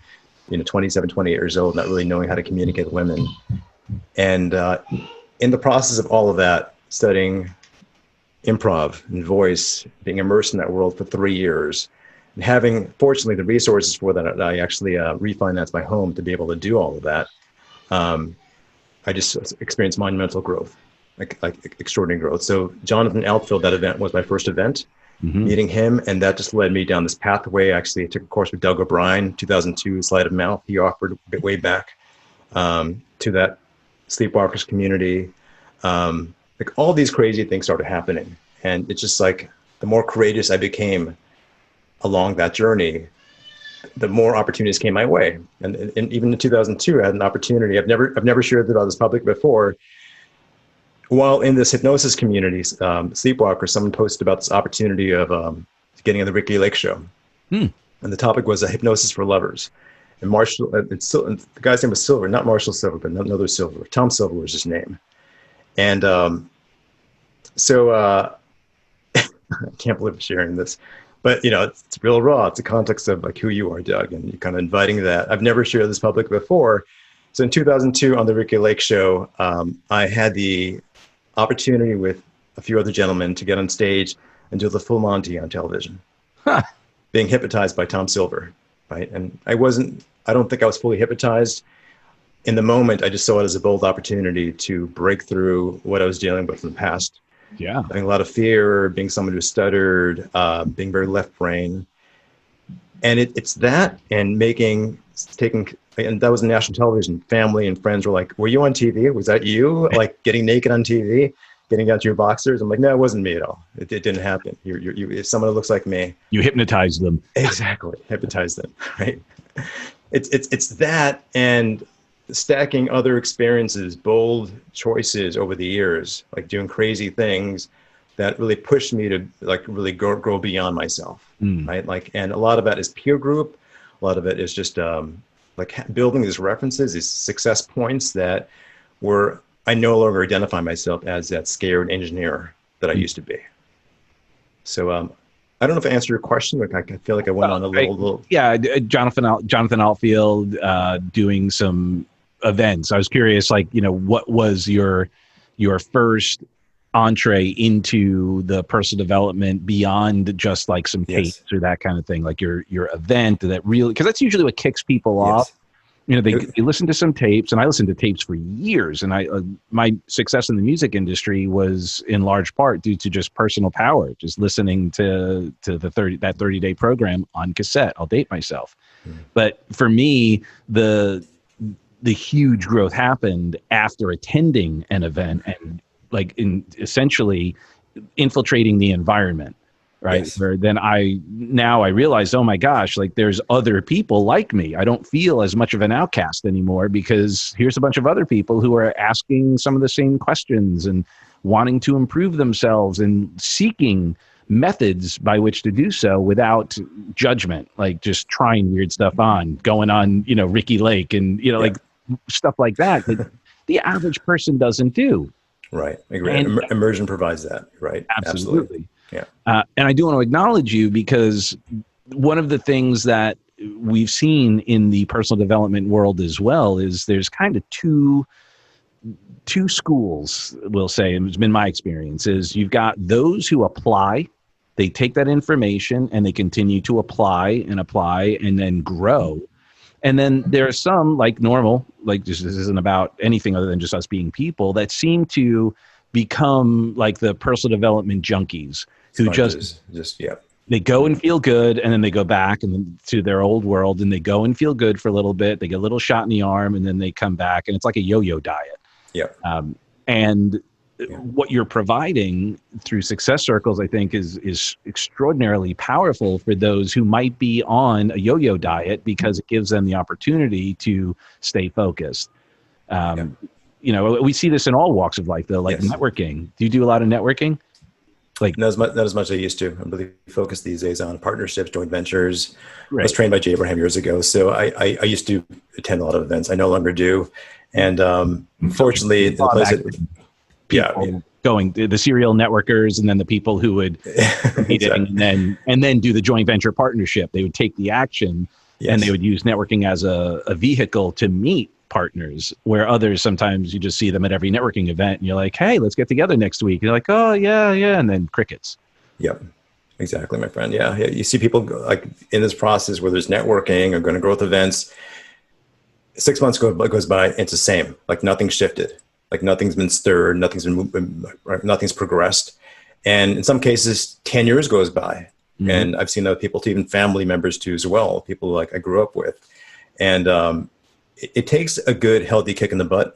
27, 28 years old, not really knowing how to communicate with women. And in the process of all of that, studying improv and voice, being immersed in that world for 3 years, and having, fortunately, the resources for that, I actually refinanced my home to be able to do all of that. I just experienced monumental growth, like extraordinary growth. So Jonathan Altfeld, that event was my first event, meeting him, and that just led me down this pathway. Actually, I took a course with Doug O'Brien, 2002, Sleight of Mouth. He offered way back to that Sleepwalkers community. All these crazy things started happening. And it's just the more courageous I became along that journey, the more opportunities came my way. And even in 2002, I had an opportunity. I've never shared about this public before. While in this hypnosis community, Sleepwalker, someone posted about this opportunity of getting on the Ricky Lake show. And the topic was hypnosis for lovers. And Marshall, the guy's name was Silver, not Marshall Silver, but another Silver. Tom Silver was his name. And I can't believe I'm sharing this. But, it's real raw. It's a context of who you are, Doug, and you're kind of inviting that. I've never shared this public before. So in 2002 on the Ricky Lake show, I had the opportunity with a few other gentlemen to get on stage and do the full Monty on television, being hypnotized by Tom Silver, right? And I don't think I was fully hypnotized. In the moment, I just saw it as a bold opportunity to break through what I was dealing with in the past. Yeah. Having a lot of fear, being someone who stuttered, being very left brain. And it's that, and making taking, and that was national television. Family and friends were like, "Were you on TV? Was that you? Like getting naked on TV, getting out to your boxers?" I'm like, "No, it wasn't me at all. It didn't happen. You're someone that looks like me." You hypnotize them. Exactly, hypnotize them. Right. It's that, and stacking other experiences, bold choices over the years, like doing crazy things that really pushed me to like really grow beyond myself. Right. Like, and a lot of that is peer group. A lot of it is just building these references, these success points that I no longer identify myself as that scared engineer that I used to be. So I don't know if I answered your question. Like, I feel like I went on a little. Yeah, Jonathan Altfield doing some events. I was curious, like, what was your first entree into the personal development beyond just like some tapes or that kind of thing, like your event that really, because that's usually what kicks people off. They listen to some tapes, and I listened to tapes for years, and my success in the music industry was in large part due to just personal power, just listening to that 30-day program on cassette. I'll date myself. But for me, the huge growth happened after attending an event and like essentially infiltrating the environment, right? Yes. Where then I realized, oh my gosh, like there's other people like me. I don't feel as much of an outcast anymore because here's a bunch of other people who are asking some of the same questions and wanting to improve themselves and seeking methods by which to do so without judgment, like just trying weird stuff on, going on, Ricky Lake and, like stuff like that the average person doesn't do. Right. I agree. And immersion provides that, right? Absolutely. Yeah. And I do want to acknowledge you because one of the things that we've seen in the personal development world as well is there's kind of two schools, we'll say, and it's been my experience, is you've got those who apply, they take that information and they continue to apply and then grow. And then there are some, like normal, like this isn't about anything other than just us being people, that seem to become like the personal development junkies who just they go and feel good, and then they go back and to their old world, and they go and feel good for a little bit. They get a little shot in the arm, and then they come back, and it's like a yo-yo diet. Yeah. What you're providing through success circles, I think, is extraordinarily powerful for those who might be on a yo-yo diet because it gives them the opportunity to stay focused. We see this in all walks of life, though, like networking. Do you do a lot of networking? Like not as much as I used to. I'm really focused these days on partnerships, joint ventures. Right. I was trained by Jay Abraham years ago, so I used to attend a lot of events. I no longer do, and fortunately, the place going the serial networkers, and then the people who would exactly. and then do the joint venture partnership. They would take the action, and they would use networking as a vehicle to meet partners, where others, sometimes you just see them at every networking event and you're like, hey, let's get together next week. And you're like, oh yeah. And then crickets. Yep. Exactly, my friend. Yeah. You see people like in this process where there's networking or going to growth events, 6 months goes by, and it's the same. Like nothing's shifted. Like nothing's been stirred. Nothing's progressed. And in some cases, 10 years goes by. Mm-hmm. And I've seen other people, to even family members too, as well. People like I grew up with. And it takes a good, healthy kick in the butt,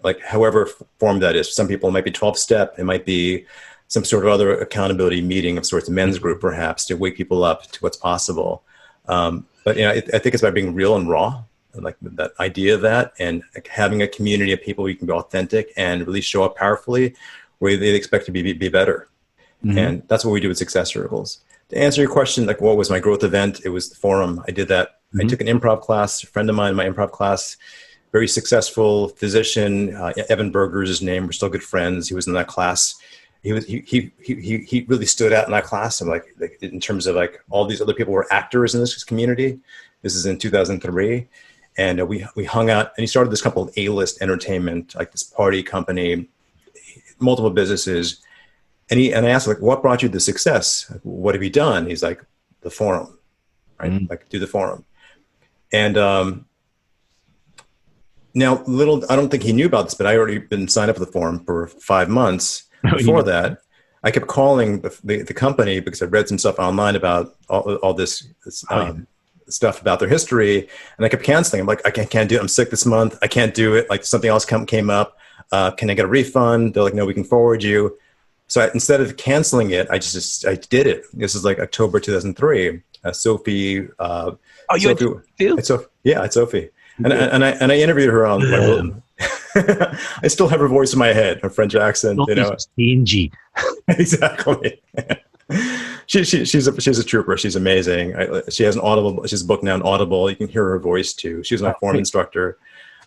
like however form that is. Some people it might be 12-step. It might be some sort of other accountability meeting of sorts, a men's group, perhaps, to wake people up to what's possible. But I think it's about being real and raw, and like that idea of that, and like having a community of people where you can be authentic and really show up powerfully, where they expect to be better. Mm-hmm. And that's what we do with Success Circles. To answer your question, like what was my growth event? It was the forum. I did that. Mm-hmm. I took an improv class. A friend of mine in my improv class, very successful physician, Evan Berger is his name. We're still good friends. He was in that class. He really stood out in that class. And like in terms of like all these other people were actors in this community. This is in 2003. And we hung out, and he started this company called A-List Entertainment, like this party company, multiple businesses. And I asked, like, what brought you to success? Like, what have you done? He's like, the forum, right? Mm-hmm. Like, do the forum. And now, I don't think he knew about this, but I already been signed up for the forum for 5 months. Before that, I kept calling the company because I read some stuff online about all this stuff about their history, and I kept canceling. I'm like, I can't do it. I'm sick this month. I can't do it. Like something else came up. Can I get a refund? They're like, no, we can forward you. So instead of canceling it, I did it. This is like October 2003. Sophie. Sophie, it's Sophie. And I interviewed her on my I still have her voice in my head, her French accent. Stingy. Exactly. She's a trooper. She's amazing. She has she's a book now on Audible. You can hear her voice too. She was my form instructor,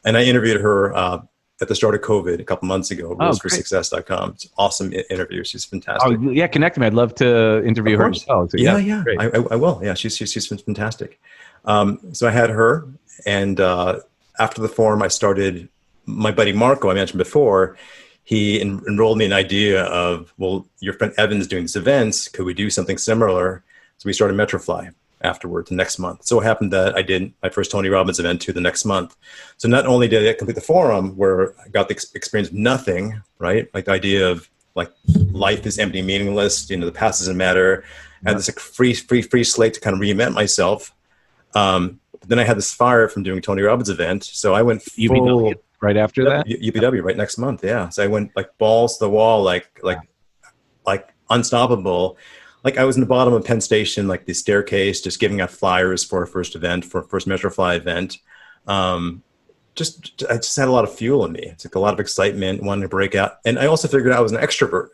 and I interviewed her at the start of COVID a couple months ago. RulesForSuccess.com. It's an awesome interview. She's fantastic. Oh yeah, connect me. I'd love to interview her as well. So, yeah. I will. Yeah, she's fantastic. So I had her, and after the forum, I started. My buddy Marco, I mentioned before, he enrolled me in an idea of, well, your friend Evan's doing these events. Could we do something similar? So we started Metrofly afterwards the next month. So it happened that I did my first Tony Robbins event too the next month. So not only did I complete the forum where I got the experience of nothing, right? Like the idea of like life is empty, meaningless, the past doesn't matter. I had this like free slate to kind of reinvent myself. But then I had this fire from doing Tony Robbins event. So I went full... Right after that? UPW, right next month, yeah. So I went like balls to the wall, like unstoppable. Like I was in the bottom of Penn Station, like the staircase, just giving out flyers for our first event, for our first Metrofly event. I just had a lot of fuel in me. It's like a lot of excitement, wanting to break out. And I also figured out I was an extrovert.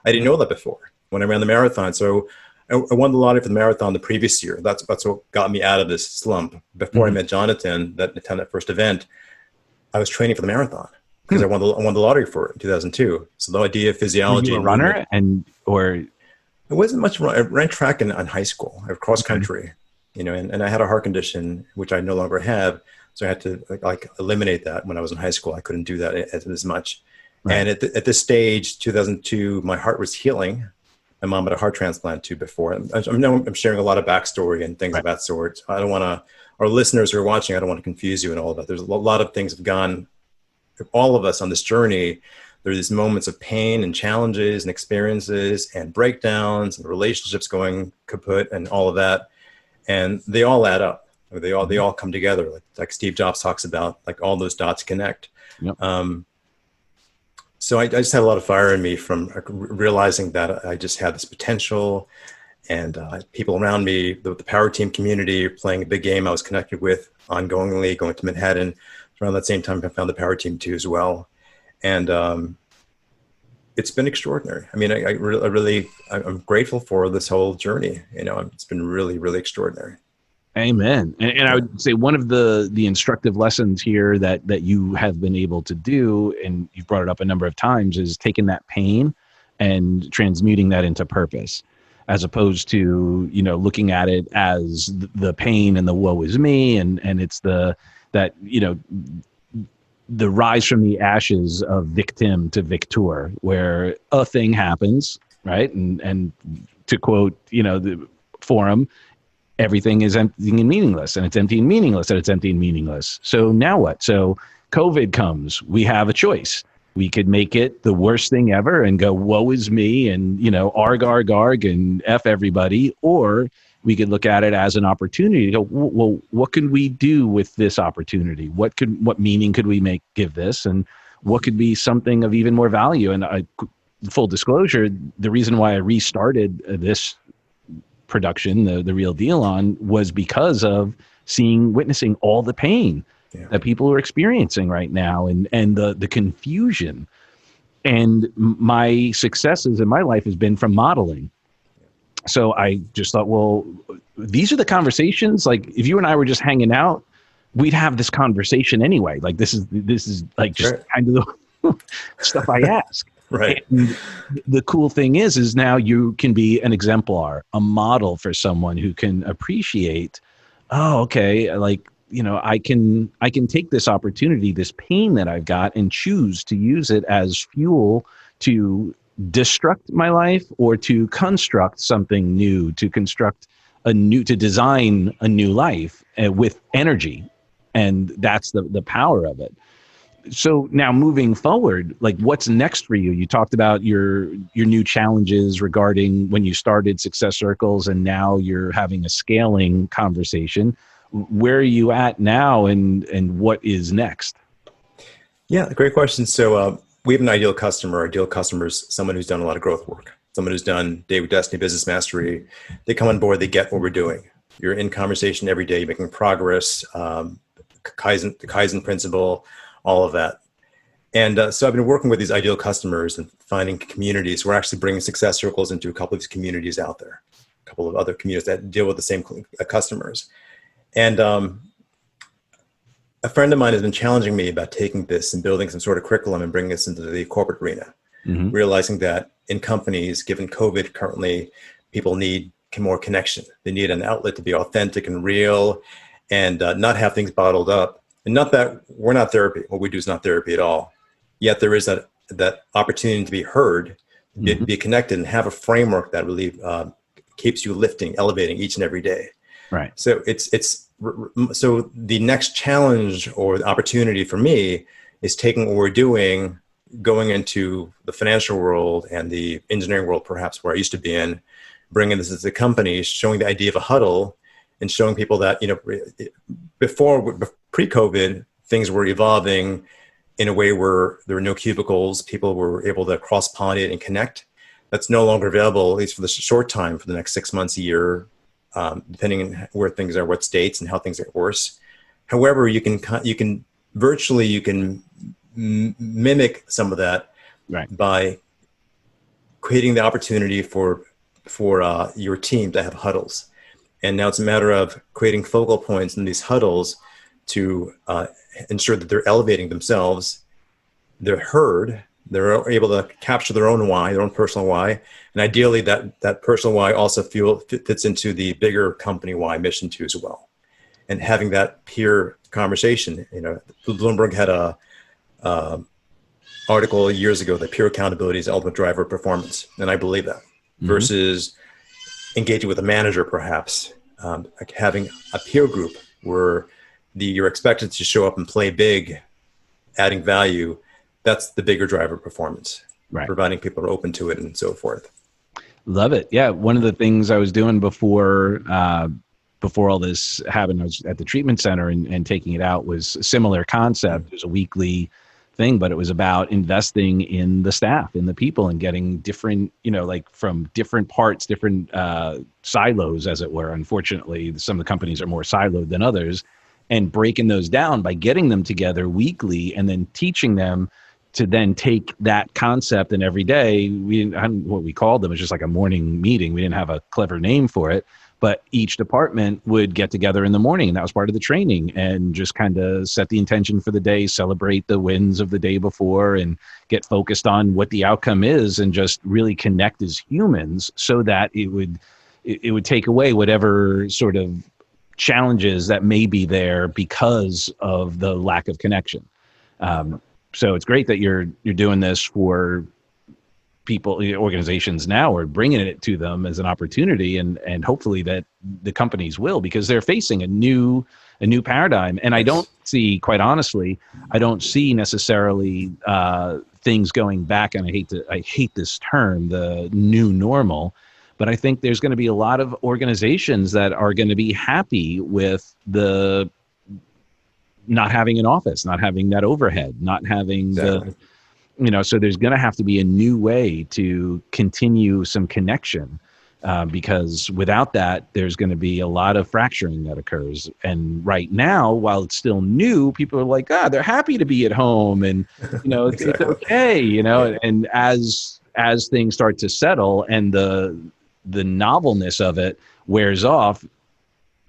I didn't know that before when I ran the marathon. So I won the lottery for the marathon the previous year. That's what got me out of this slump. Before I met Jonathan, that attended that first event, I was training for the marathon because I won the lottery for it in 2002. So the idea of physiology. Were you a runner or? It wasn't much. I ran track in high school. I was cross country, and I had a heart condition, which I no longer have. So I had to like eliminate that when I was in high school. I couldn't do that as much. Right. And at this stage, 2002, my heart was healing. My mom had a heart transplant too before. I'm sharing a lot of backstory and things of that sort. I don't want to. Our listeners who are watching, I don't want to confuse you and all of that. There's a lot of things have gone, all of us on this journey, there are these moments of pain and challenges and experiences and breakdowns and relationships going kaput and all of that. And they all add up. They all come together. Like Steve Jobs talks about, like all those dots connect. Yep. So I just had a lot of fire in me from realizing that I just had this potential. And people around me, the power team community, playing a big game I was connected with ongoingly, going to Manhattan. Around that same time, I found the power team too as well. And it's been extraordinary. I mean, I'm grateful for this whole journey. It's been really, really extraordinary. Amen. And I would say one of the instructive lessons here that you have been able to do, and you've brought it up a number of times, is taking that pain and transmuting that into purpose. As opposed to, looking at it as the pain and the woe is me. And it's the rise from the ashes of victim to victor, where a thing happens, right? And to quote, the forum, everything is empty and meaningless, and it's empty and meaningless, and it's empty and meaningless. So now what? So COVID comes, we have a choice. We could make it the worst thing ever and go, woe is me, and, arg, arg, arg, and F everybody. Or we could look at it as an opportunity to go, well, what can we do with this opportunity? What meaning could we give this? And what could be something of even more value? And full disclosure, the reason why I restarted this production, the Real Deal On, was because of witnessing all the pain that people are experiencing right now, and the confusion. And my successes in my life has been from modeling. So I just thought, well, these are the conversations. Like if you and I were just hanging out, we'd have this conversation anyway. Like this is like just kind of the stuff I ask. Right. And the cool thing is now you can be an exemplar, a model for someone who can appreciate, oh, okay, like, I can take this opportunity, this pain that I've got, and choose to use it as fuel to destruct my life or to construct something new, to design a new life with energy. And that's the power of it. So now moving forward, like what's next for you? You talked about your new challenges regarding when you started Success Circles, and now you're having a scaling conversation. where are you at now, and what is next? Yeah, great question. So we have an ideal customer. Our ideal customer is someone who's done a lot of growth work, someone who's done Day with Destiny, Business Mastery. They come on board, they get what we're doing. You're in conversation every day, you're making progress, the Kaizen principle, all of that. And so I've been working with these ideal customers and finding communities. We're actually bringing success circles into a couple of these communities out there, a couple of other communities that deal with the same customers. And a friend of mine has been challenging me about taking this and building some sort of curriculum and bringing this into the corporate arena, realizing that in companies, given COVID currently, people need more connection. They need an outlet to be authentic and real and not have things bottled up. And not that we're not therapy. What we do is not therapy at all. Yet there is that opportunity to be heard, be connected, and have a framework that really keeps you lifting, elevating each and every day. Right. So so the next challenge or the opportunity for me is taking what we're doing, going into the financial world and the engineering world, perhaps where I used to be in, bringing this as a company, showing the idea of a huddle, and showing people that, before pre-COVID, things were evolving in a way where there were no cubicles, people were able to cross-pollinate and connect. That's no longer available, at least for the short time, for the next 6 months, a year, depending on where things are, what states, and how things get worse. However, you can mimic some of that, right, by creating the opportunity for your team to have huddles. And now it's a matter of creating focal points in these huddles to ensure that they're elevating themselves, they're heard, they're able to capture their own why, their own personal why. And ideally that personal why also fits into the bigger company why, mission too, as well. And having that peer conversation, Bloomberg had a article years ago that peer accountability is the ultimate driver of performance. And I believe that versus engaging with a manager, perhaps, like having a peer group where you're expected to show up and play big, adding value. That's the bigger driver of performance, right? Providing people are open to it and so forth. Love it. Yeah. One of the things I was doing before all this happened, I was at the treatment center and taking it out, was a similar concept. It was a weekly thing, but it was about investing in the staff, in the people, and getting different, like from different parts, different silos, as it were. Unfortunately, some of the companies are more siloed than others, and breaking those down by getting them together weekly and then teaching them to then take that concept. And every day, what we called them, was just like a morning meeting. We didn't have a clever name for it, but each department would get together in the morning, and that was part of the training, and just kind of set the intention for the day, celebrate the wins of the day before, and get focused on what the outcome is, and just really connect as humans, so that it would take away whatever sort of challenges that may be there because of the lack of connection. So it's great that you're doing this for people, organizations now, or bringing it to them as an opportunity, and hopefully that the companies will, because they're facing a new paradigm. And I don't see, quite honestly, necessarily things going back. And I hate this term, the new normal. But I think there's going to be a lot of organizations that are going to be happy with the not having an office, not having that overhead, not having so there's going to have to be a new way to continue some connection, because without that, there's going to be a lot of fracturing that occurs. And right now, while it's still new, people are like, they're happy to be at home, and it's okay, and as things start to settle and the novelness of it wears off,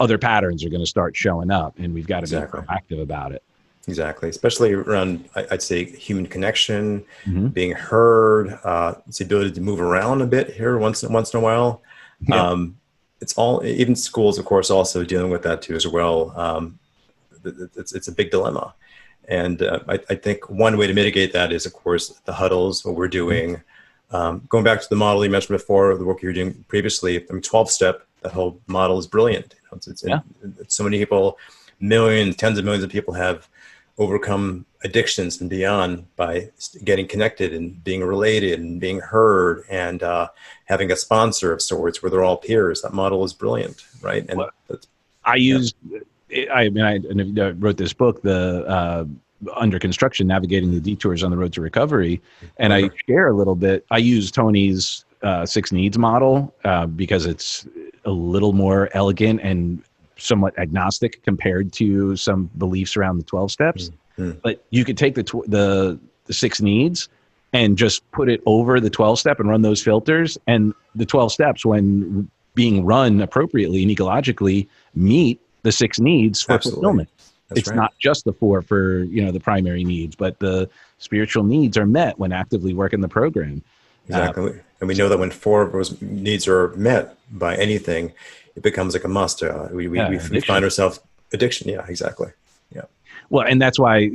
other patterns are going to start showing up, and we've got to be proactive about it. Exactly. Especially around, I'd say, human connection, being heard, it's the ability to move around a bit here once in a while. Yeah. It's all, even schools, of course, also dealing with that too as well. It's a big dilemma. And I think one way to mitigate that is, of course, the huddles, what we're doing. Going back to the model you mentioned before, the work you were doing previously, 12-step, that whole model is brilliant. It's so many people, millions, tens of millions of people have overcome addictions and beyond by getting connected and being related and being heard, and having a sponsor of sorts where they're all peers. That model is brilliant, right? And I wrote this book, the under construction, navigating the detours on the road to recovery. And I share a little bit. I use Tony's 6 needs model because it's a little more elegant and somewhat agnostic compared to some beliefs around the 12 steps. But you could take the 6 needs and just put it over the 12 step and run those filters. And the 12 steps, when being run appropriately and ecologically, meet the 6 needs for fulfillment. It's not just the 4 for, the primary needs, but the spiritual needs are met when actively working the program. Exactly. And we know that when 4 of those needs are met by anything, it becomes like a must. We find ourselves addiction. Yeah, exactly. Yeah. Well, and that's why,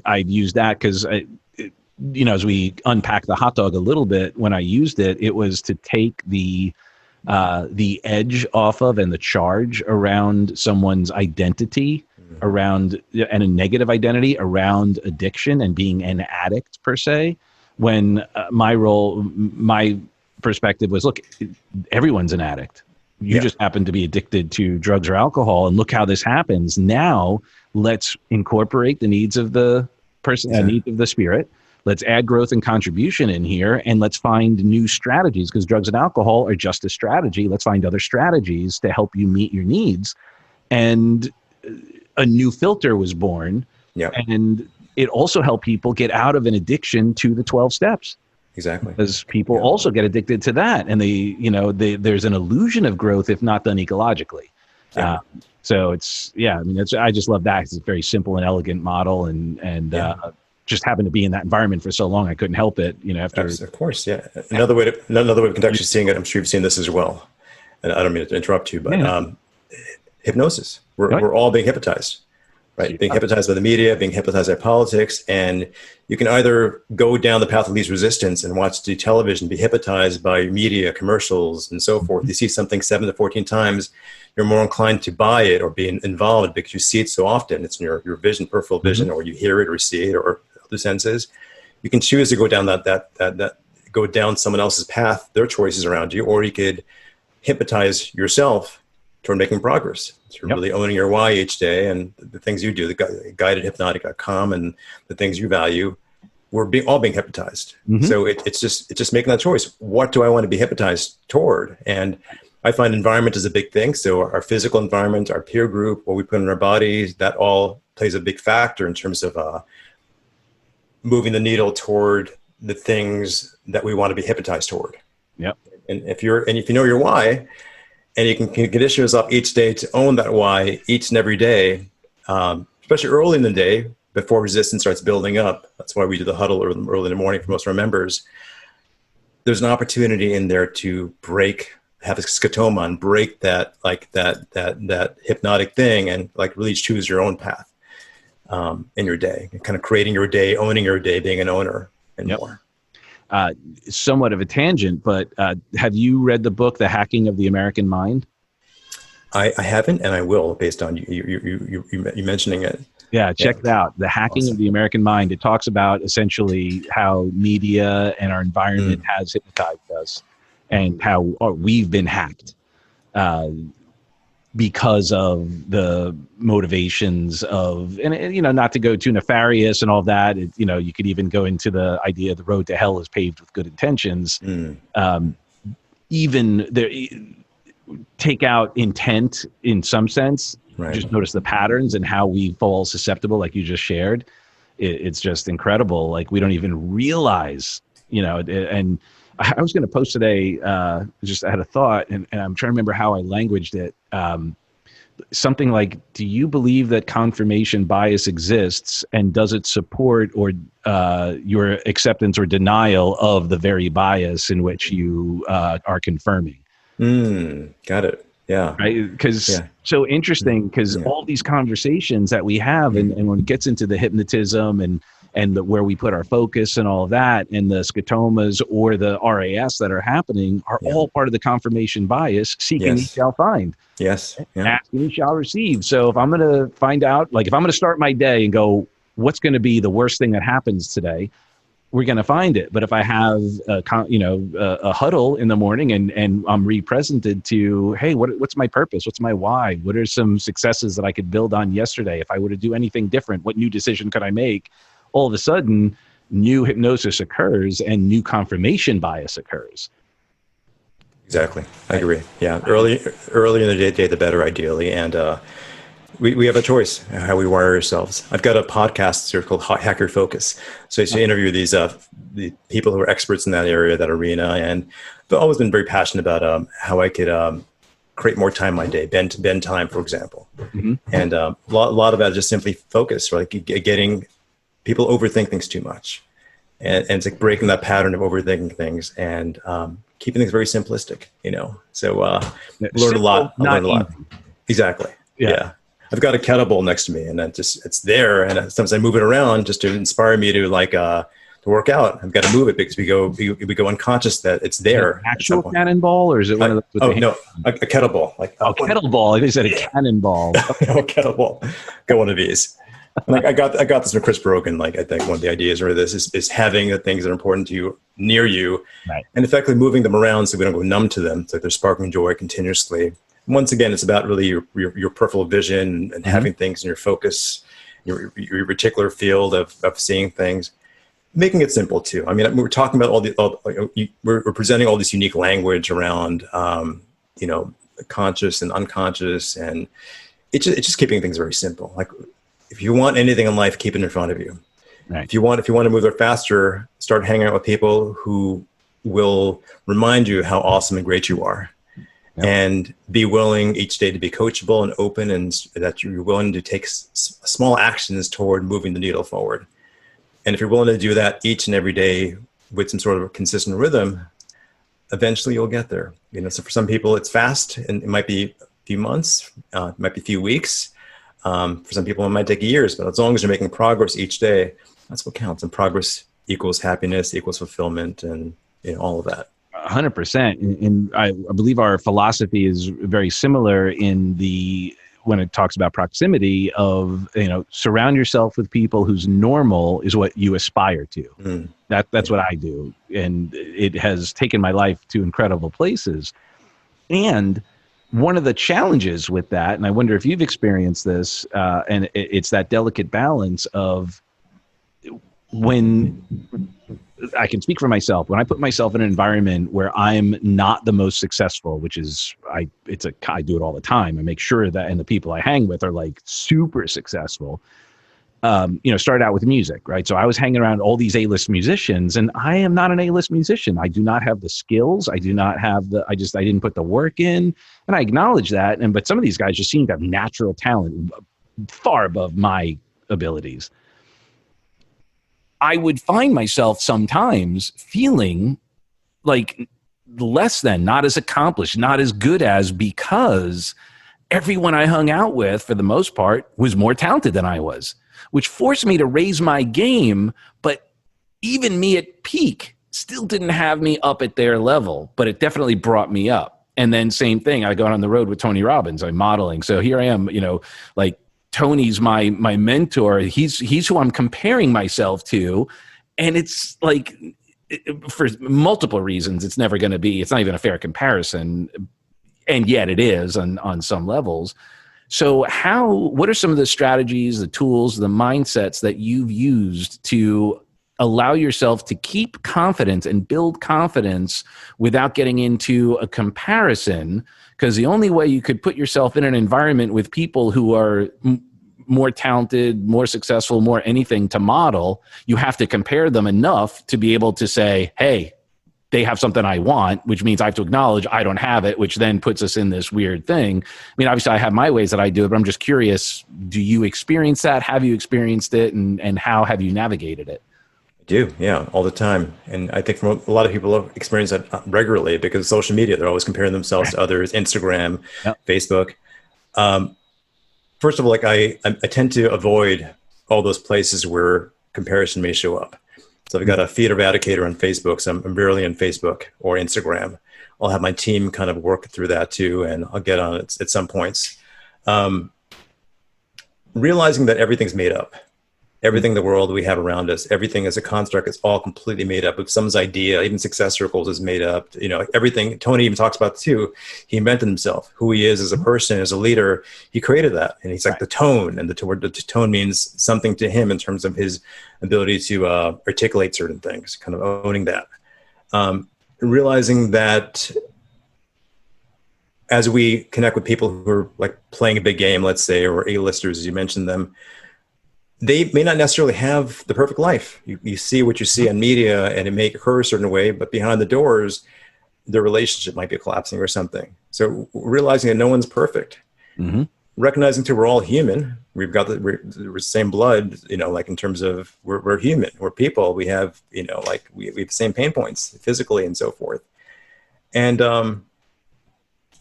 I've used that because, as we unpack the hot dog a little bit, when I used it, it was to take the edge off of and the charge around someone's identity around, and a negative identity around addiction and being an addict per se. When my perspective was, look, everyone's an addict. You just happen to be addicted to drugs or alcohol, and look how this happens. Now let's incorporate the needs of the person, needs of the spirit. Let's add growth and contribution in here, and let's find new strategies, because drugs and alcohol are just a strategy. Let's find other strategies to help you meet your needs. And a new filter was born. And it also helped people get out of an addiction to the 12 steps. Exactly. Because people also get addicted to that. And there's an illusion of growth if not done ecologically. So it's, I just love that. It's a very simple and elegant model, and just happened to be in that environment for so long, I couldn't help it, after. Of course. Yeah. Another way of contextually seeing it, I'm sure you've seen this as well. And I don't mean to interrupt you, but hypnosis. We're all being hypnotized, right? Being hypnotized by the media, being hypnotized by politics. And you can either go down the path of least resistance and watch the television, be hypnotized by media, commercials, and so forth. You see something 7 to 14 times, you're more inclined to buy it or be involved because you see it so often. It's in your vision, peripheral vision, or you hear it or see it, or other senses. You can choose to go down go down someone else's path, their choices around you, or you could hypnotize yourself toward making progress. So you're really owning your why each day, and the things you do, the guidedhypnotic.com, and the things you value, we're all being hypnotized. So it's just making that choice. What do I want to be hypnotized toward? And I find environment is a big thing. So our physical environment, our peer group, what we put in our bodies, that all plays a big factor in terms of moving the needle toward the things that we want to be hypnotized toward. And if you know your why, and you can condition yourself each day to own that why each and every day, especially early in the day before resistance starts building up. That's why we do the huddle early in the morning for most of our members. There's an opportunity in there to have a scotoma and break that hypnotic thing, and really choose your own path in your day, kind of creating your day, owning your day, being an owner, and more. Somewhat of a tangent, but have you read the book, The Hacking of the American Mind? I haven't, and I will, based on you mentioning it. Check it out. The Hacking of the American Mind. It talks about essentially how media and our environment has hypnotized us, and how we've been hacked because of the motivations of, and not to go too nefarious and all that. You could even go into the idea the road to hell is paved with good intentions. Even there, take out intent in some sense. Just notice the patterns and how we fall susceptible, like you just shared. It's just incredible. Like we don't even realize, and I was going to post today, I had a thought, and I'm trying to remember how I languaged it. Something like, do you believe that confirmation bias exists, and does it support or your acceptance or denial of the very bias in which you are confirming? Got it. Yeah. Right. Because so interesting, because all these conversations that we have, and when it gets into the hypnotism and where we put our focus and all of that, and the scotomas or the RAS that are happening are all part of the confirmation bias. Seeking, you shall find. Asking, you shall receive. So if I'm going to find out, if I'm going to start my day and go, what's going to be the worst thing that happens today? we're going to find it. But if I have a huddle in the morning and I'm represented to, hey, what's my purpose? What's my why? What are some successes that I could build on yesterday? If I were to do anything different, what new decision could I make? All of a sudden, new hypnosis occurs and new confirmation bias occurs. Exactly. I agree. Yeah. Early in the day, the better, ideally. And we have a choice how we wire ourselves. I've got a podcast here called Hack Your Focus. So I used to interview these the people who are experts in that area, that arena. And I've always been very passionate about how I could create more time in my day, bend time, for example. Mm-hmm. And a lot of that is just simply focus, right? Getting people overthink things too much. And it's like breaking that pattern of overthinking things and keeping things very simplistic, So learned a lot. Exactly. Yeah. I've got a kettlebell next to me, and it's there. And sometimes I move it around just to inspire me to to work out. I've got to move it because we go unconscious that it's there. Actual cannonball, or is it one of those? A kettleball. Kettleball. I think you said a cannonball. A kettleball. Got one of these. Like I got this from Chris Brogan. Like I think one of the ideas for this is having the things that are important to you near you, right, and effectively moving them around so we don't go numb to them. So they're sparking joy continuously. And once again, it's about really your peripheral vision and having things in your focus, your reticular field of seeing things, making it simple too. I mean, we're talking about we're presenting all this unique language around conscious and unconscious, and it's just keeping things very simple. Like, if you want anything in life, keep it in front of you. Right. If you want to move there faster, start hanging out with people who will remind you how awesome and great you are. Yep. And be willing each day to be coachable and open, and that you're willing to take small actions toward moving the needle forward. And if you're willing to do that each and every day with some sort of a consistent rhythm, eventually you'll get there. So for some people it's fast, and it might be a few months, it might be a few weeks. For some people, it might take years, but as long as you're making progress each day, that's what counts. And progress equals happiness, equals fulfillment, and all of that. 100%. And I believe our philosophy is very similar when it talks about proximity of, surround yourself with people whose normal is what you aspire to. Mm. That's what I do. And it has taken my life to incredible places. And one of the challenges with that, and I wonder if you've experienced this, and it's that delicate balance of when I can speak for myself, when I put myself in an environment where I'm not the most successful, which is, I do it all the time. I make sure that, and the people I hang with are like super successful. Started out with music, right? So I was hanging around all these A-list musicians, and I am not an A-list musician. I do not have the skills. I do not have I didn't put the work in, and I acknowledge that. But some of these guys just seem to have natural talent far above my abilities. I would find myself sometimes feeling like less than, not as accomplished, not as good as, because everyone I hung out with, for the most part, was more talented than I was, which forced me to raise my game. But even me at peak still didn't have me up at their level, but it definitely brought me up. And then same thing, I go on the road with Tony Robbins, I'm modeling. So here I am, like Tony's my mentor. He's who I'm comparing myself to. And it's like, for multiple reasons, it's never going to be, it's not even a fair comparison. And yet it is on some levels. So what are some of the strategies, the tools, the mindsets that you've used to allow yourself to keep confidence and build confidence without getting into a comparison? Because the only way you could put yourself in an environment with people who are more talented, more successful, more anything to model, you have to compare them enough to be able to say, hey, they have something I want, which means I have to acknowledge I don't have it, which then puts us in this weird thing. I mean, obviously I have my ways that I do it, but I'm just curious, do you experience that? Have you experienced it? And how have you navigated it? I do, yeah, all the time. And I think from a lot of people experience that regularly because of social media. They're always comparing themselves to others, Instagram, yep, Facebook. First of all, like I tend to avoid all those places where comparison may show up. So I've got a feed eradicator on Facebook, so I'm rarely on Facebook or Instagram. I'll have my team kind of work through that too, and I'll get on it at some points. Realizing that everything's made up. Everything in the world we have around us, everything as a construct, it's all completely made up of someone's idea. Even success circles is made up. Everything. Tony even talks about too. He invented himself, who he is as a person, as a leader. He created that, and he's like the tone, and the tone means something to him in terms of his ability to articulate certain things. Kind of owning that, realizing that as we connect with people who are like playing a big game, let's say, or A-listers, as you mentioned them. They may not necessarily have the perfect life. You see what you see on media and it may occur a certain way, but behind the doors, the relationship might be collapsing or something. So realizing that no one's perfect, recognizing too, we're all human. We've got the same blood, like in terms of we're human, we're people. We have, we have the same pain points physically and so forth. And I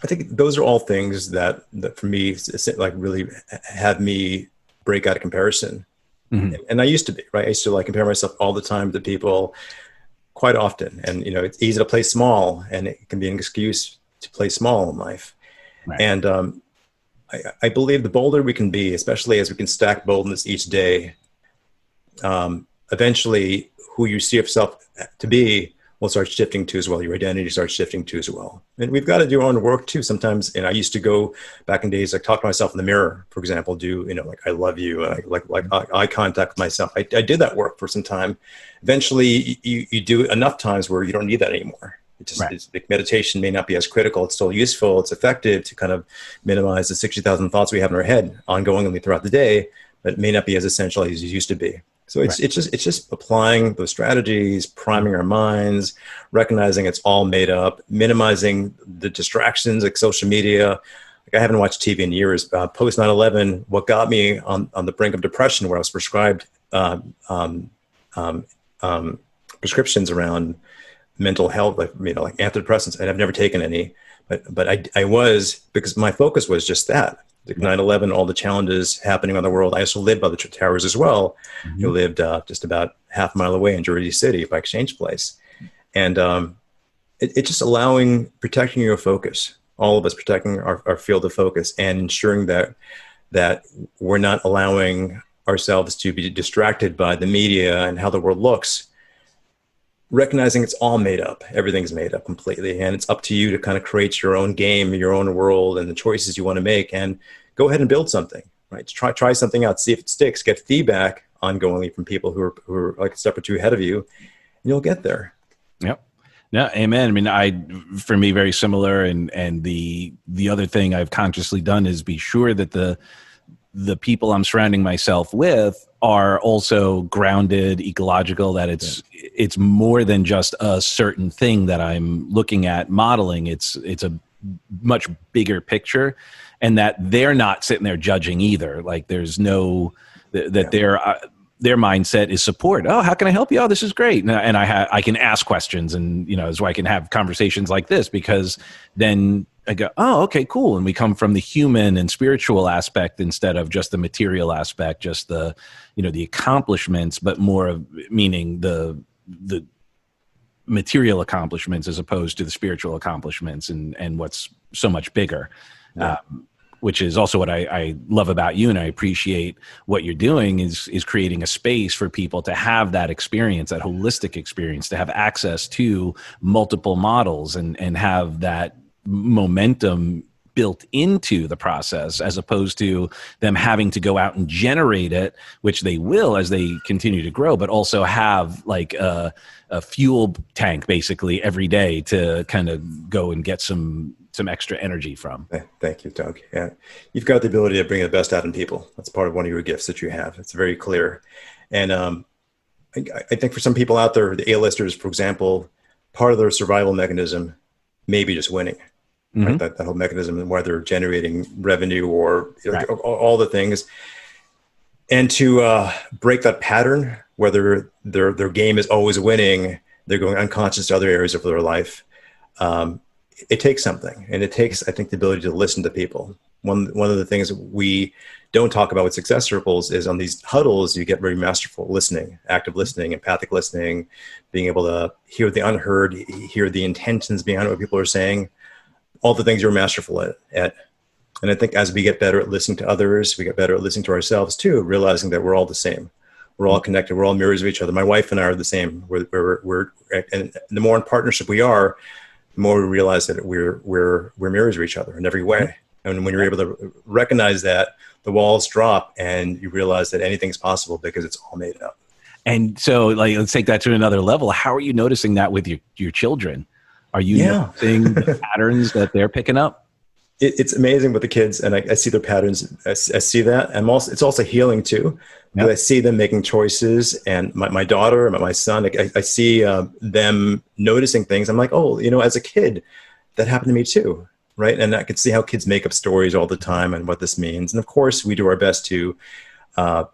think those are all things that for me, like really have me break out of comparison. And I used to be, right? I used to compare myself all the time to people quite often. And, it's easy to play small and it can be an excuse to play small in life. Right. And I believe the bolder we can be, especially as we can stack boldness each day, eventually who you see yourself to be will start shifting to as well. Your identity starts shifting to as well. And we've got to do our own work too sometimes. And I used to go back in days, talk to myself in the mirror, for example, do, I love you, like eye contact with myself. I did that work for some time. Eventually you do it enough times where you don't need that anymore. Meditation may not be as critical. It's still useful. It's effective to kind of minimize the 60,000 thoughts we have in our head ongoingly throughout the day, but it may not be as essential as it used to be. So it's just applying those strategies, priming our minds, recognizing it's all made up, minimizing the distractions like social media. I haven't watched TV in years. Post 9/11, what got me on the brink of depression, where I was prescribed prescriptions around mental health, like antidepressants, and I've never taken any, but I was, because my focus was just that. 9/11, all the challenges happening on the world. I also lived by the towers as well. You lived just about half a mile away in Jersey City by Exchange Place. And it's just protecting your focus, all of us protecting our field of focus and ensuring that we're not allowing ourselves to be distracted by the media and how the world looks. Recognizing it's all made up. Everything's made up completely. And it's up to you to kind of create your own game, your own world, and the choices you want to make. And go ahead and build something, right? Try something out, see if it sticks, get feedback ongoingly from people who are like a step or two ahead of you, and you'll get there. Yep. Yeah, amen. I mean, for me, very similar. And the other thing I've consciously done is be sure that the people I'm surrounding myself with are also grounded, ecological, that it's more than just a certain thing that I'm looking at modeling. It's a much bigger picture, and that they're not sitting there judging either. Like there's no, their mindset is support. Oh, how can I help you? Oh, this is great. And I can ask questions, and, that's why I can have conversations like this, because then I go, oh, okay, cool. And we come from the human and spiritual aspect instead of just the material aspect, just the accomplishments, but more of meaning the material accomplishments as opposed to the spiritual accomplishments and what's so much bigger. Yeah. Which is also what I love about you, and I appreciate what you're doing is creating a space for people to have that experience, that holistic experience, to have access to multiple models and have that momentum built into the process, as opposed to them having to go out and generate it, which they will as they continue to grow, but also have like a fuel tank basically every day to kind of go and get some extra energy from. Thank you, Doug. Yeah, you've got the ability to bring the best out in people. That's part of one of your gifts that you have. It's very clear. And I think for some people out there, the A-listers, for example, part of their survival mechanism may be just winning. Right? That whole mechanism, and whether generating revenue or all the things. And to break that pattern, whether their game is always winning, they're going unconscious to other areas of their life. It takes something, and it takes, I think, the ability to listen to people. One of the things we don't talk about with success circles is on these huddles, you get very masterful listening, active listening, empathic listening, being able to hear the unheard, hear the intentions behind what people are saying, all the things you're masterful at. And I think as we get better at listening to others, we get better at listening to ourselves too, realizing that we're all the same. We're all connected. We're all mirrors of each other. My wife and I are the same. And the more in partnership we are, the more we realize that we're mirrors of each other in every way. And when you're able to recognize that, the walls drop and you realize that anything's possible because it's all made up. And so, like, let's take that to another level. How are you noticing that with your children? Are you noticing the patterns that they're picking up? It's amazing with the kids, and I see their patterns. I see that, and it's also healing too. Yep. I see them making choices, and my daughter and my son. I see them noticing things. I'm like, oh, as a kid, that happened to me too, right? And I could see how kids make up stories all the time and what this means. And of course, we do our best to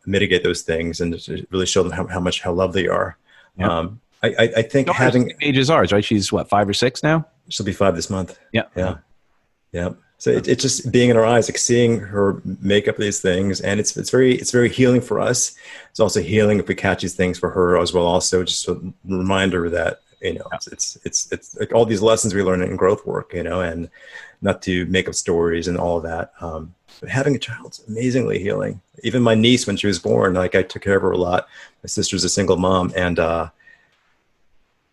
mitigate those things and to really show them how loved they are. Yep. I think having age is ours, right? She's what, 5 or 6 now? She'll be 5 this month. Yeah. So it's just being in her eyes, like seeing her make up these things, and it's very healing for us. It's also healing if we catch these things for her as well. Also, just a reminder that it's like all these lessons we learn in growth work, and not to make up stories and all of that. But having a child's amazingly healing. Even my niece, when she was born, like I took care of her a lot. My sister's a single mom, and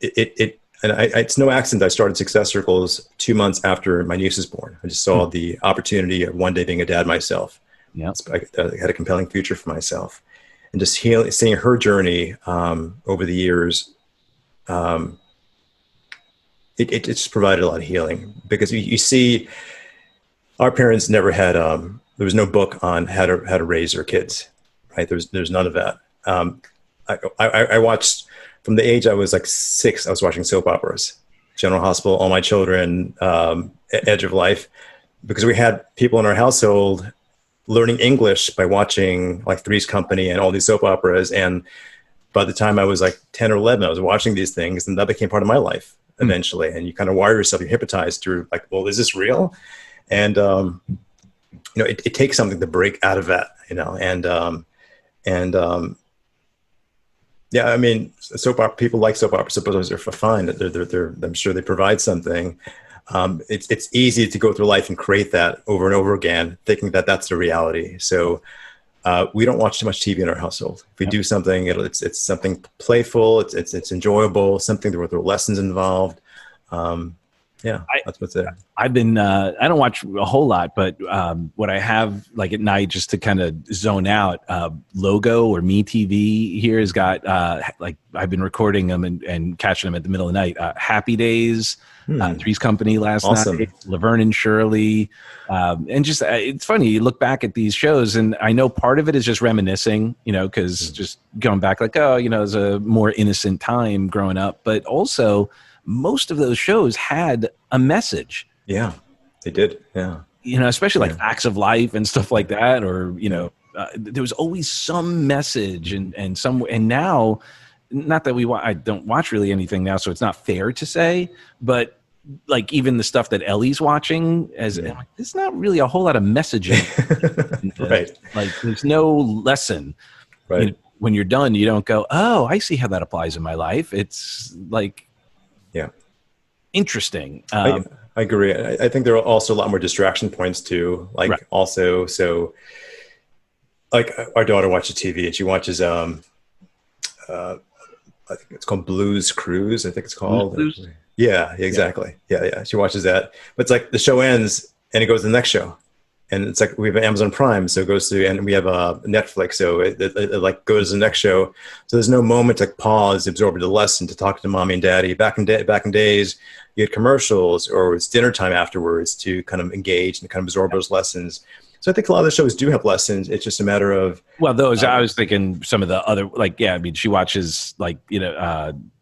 it's no accident I started Success Circles 2 months after my niece was born. I just saw the opportunity of one day being a dad myself. Yeah, I had a compelling future for myself, and just seeing her journey over the years. It just provided a lot of healing, because you see, our parents never had. There was no book on how to raise their kids, right? There's none of that. I watched. From the age I was like 6, I was watching soap operas, General Hospital, All My Children, Edge of Life, because we had people in our household learning English by watching like Three's Company and all these soap operas. And by the time I was like 10 or 11, I was watching these things, and that became part of my life eventually. And you kind of wire yourself, you're hypnotized through like, well, is this real? And, it takes something to break out of that, yeah, I mean, soap opera. People like soap operas. Soap operas are fine. They're I'm sure they provide something. It's easy to go through life and create that over and over again, thinking that that's the reality. So we don't watch too much TV in our household. If we do something, it's something playful. It's enjoyable. Something where there are lessons involved. That's what's there. I've been, I don't watch a whole lot, but what I have like at night just to kind of zone out, Logo or Me TV here has got, like I've been recording them and catching them at the middle of the night. Happy Days, Three's Company last night, Laverne and Shirley. And just, it's funny, you look back at these shows, and I know part of it is just reminiscing, because just going back like, it was a more innocent time growing up, but also most of those shows had a message. Yeah, they did. Yeah. Especially like Facts of Life and stuff like that, or, there was always some message and now, not that I don't watch really anything now, so it's not fair to say, but like even the stuff that Ellie's watching, it's not really a whole lot of messaging. Right. Like there's no lesson. Right. When you're done, you don't go, oh, I see how that applies in my life. It's like, interesting. I agree. I think there are also a lot more distraction points too. Like also, so like our daughter watches TV, and she watches, I think it's called Blues Cruise. I think it's called. Blues? Yeah, exactly. Yeah. She watches that, but it's like the show ends and it goes to the next show. And it's like we have Amazon Prime, so it goes to, and we have Netflix, so it like goes to the next show. So there's no moment to pause, absorb the lesson, to talk to mommy and daddy. Back in days, you had commercials, or it's dinner time afterwards to kind of engage and kind of absorb those lessons. So I think a lot of the shows do have lessons. It's just a matter of those. I was thinking some of the other she watches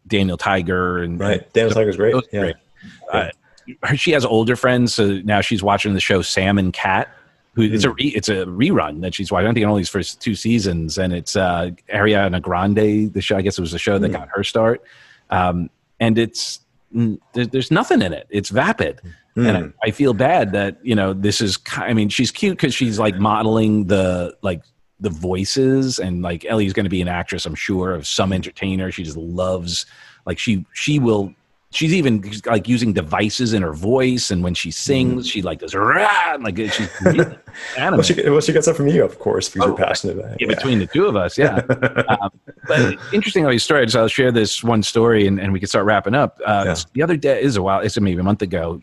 Daniel Tiger and Daniel Tiger's great. Yeah. Great. She has older friends, so now she's watching the show Sam and Cat. It's a rerun that she's watching. I think only these first 2 seasons, and it's Ariana Grande. The show, I guess it was the show that got her start. And it's there's nothing in it. It's vapid, and I feel bad that this is. I mean, she's cute because she's like modeling the voices, and like Ellie's going to be an actress, I'm sure, of some entertainer. She just loves she will she's even like using devices in her voice, and when she sings, she like goes rah, and like she's really animated. She gets that from you, of course, because you're passionate about it. Yeah, between the two of us, yeah. But interesting how you started. So I'll share this one story, and we can start wrapping up. The other day is it's maybe a month ago.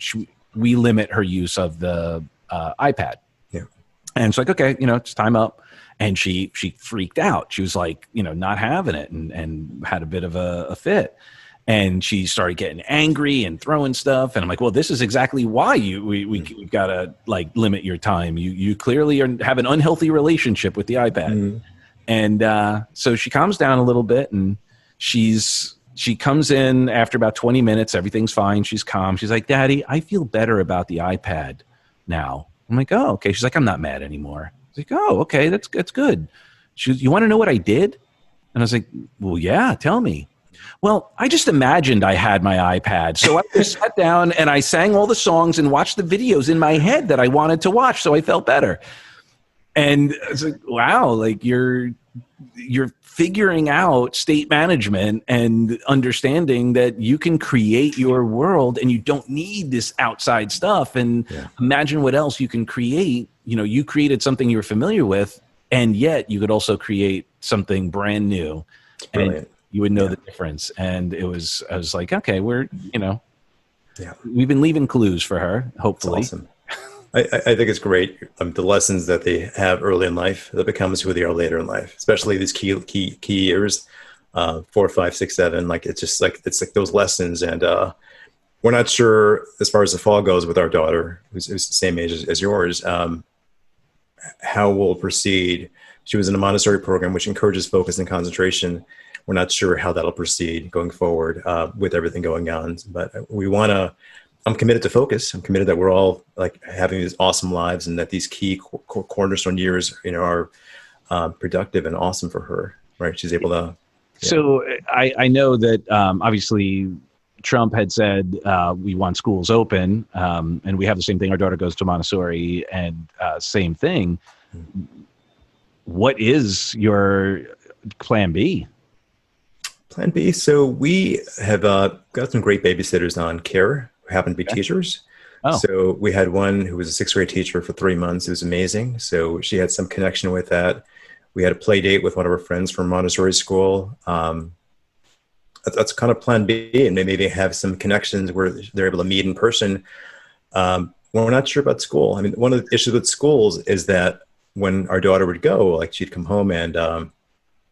We limit her use of the iPad, and it's like, okay, it's time up. And she freaked out. She was like, not having it, and had a bit of a fit. And she started getting angry and throwing stuff. And I'm like, well, this is exactly why we've got to like limit your time. You clearly have an unhealthy relationship with the iPad. And so she calms down a little bit, and she comes in after about 20 minutes. Everything's fine. She's calm. She's like, Daddy, I feel better about the iPad now. I'm like, oh, okay. She's like, I'm not mad anymore. I was like, oh, okay, that's good. She goes, you want to know what I did? And I was like, well, yeah, tell me. Well, I just imagined I had my iPad. So I just sat down and I sang all the songs and watched the videos in my head that I wanted to watch. So I felt better. And it's like, wow, like you're figuring out state management and understanding that you can create your world and you don't need this outside stuff. And imagine what else you can create. You created something you were familiar with, and yet you could also create something brand new. And you would know the difference. And I was like, okay, we've been leaving clues for her, hopefully. That's awesome. I think it's great. The lessons that they have early in life that becomes who they are later in life, especially these key years, 4, 5, 6, 7. Like it's like those lessons. And we're not sure as far as the fall goes with our daughter, who's the same age as yours, how we'll proceed. She was in a Montessori program, which encourages focus and concentration. We're not sure how that'll proceed going forward with everything going on, but I'm committed to focus. I'm committed that we're all like having these awesome lives, and that these key cornerstone years, are productive and awesome for her, right? She's able to. Yeah. So I know that obviously Trump had said we want schools open, and we have the same thing. Our daughter goes to Montessori, and same thing. What is your plan B? Plan B. So we have got some great babysitters on care who happen to be teachers. Oh. So we had one who was a 6th grade teacher for 3 months. It was amazing. So she had some connection with that. We had a play date with one of her friends from Montessori school. That's kind of plan B, and maybe have some connections where they're able to meet in person. We're not sure about school. I mean, one of the issues with schools is that when our daughter would go, like she'd come home and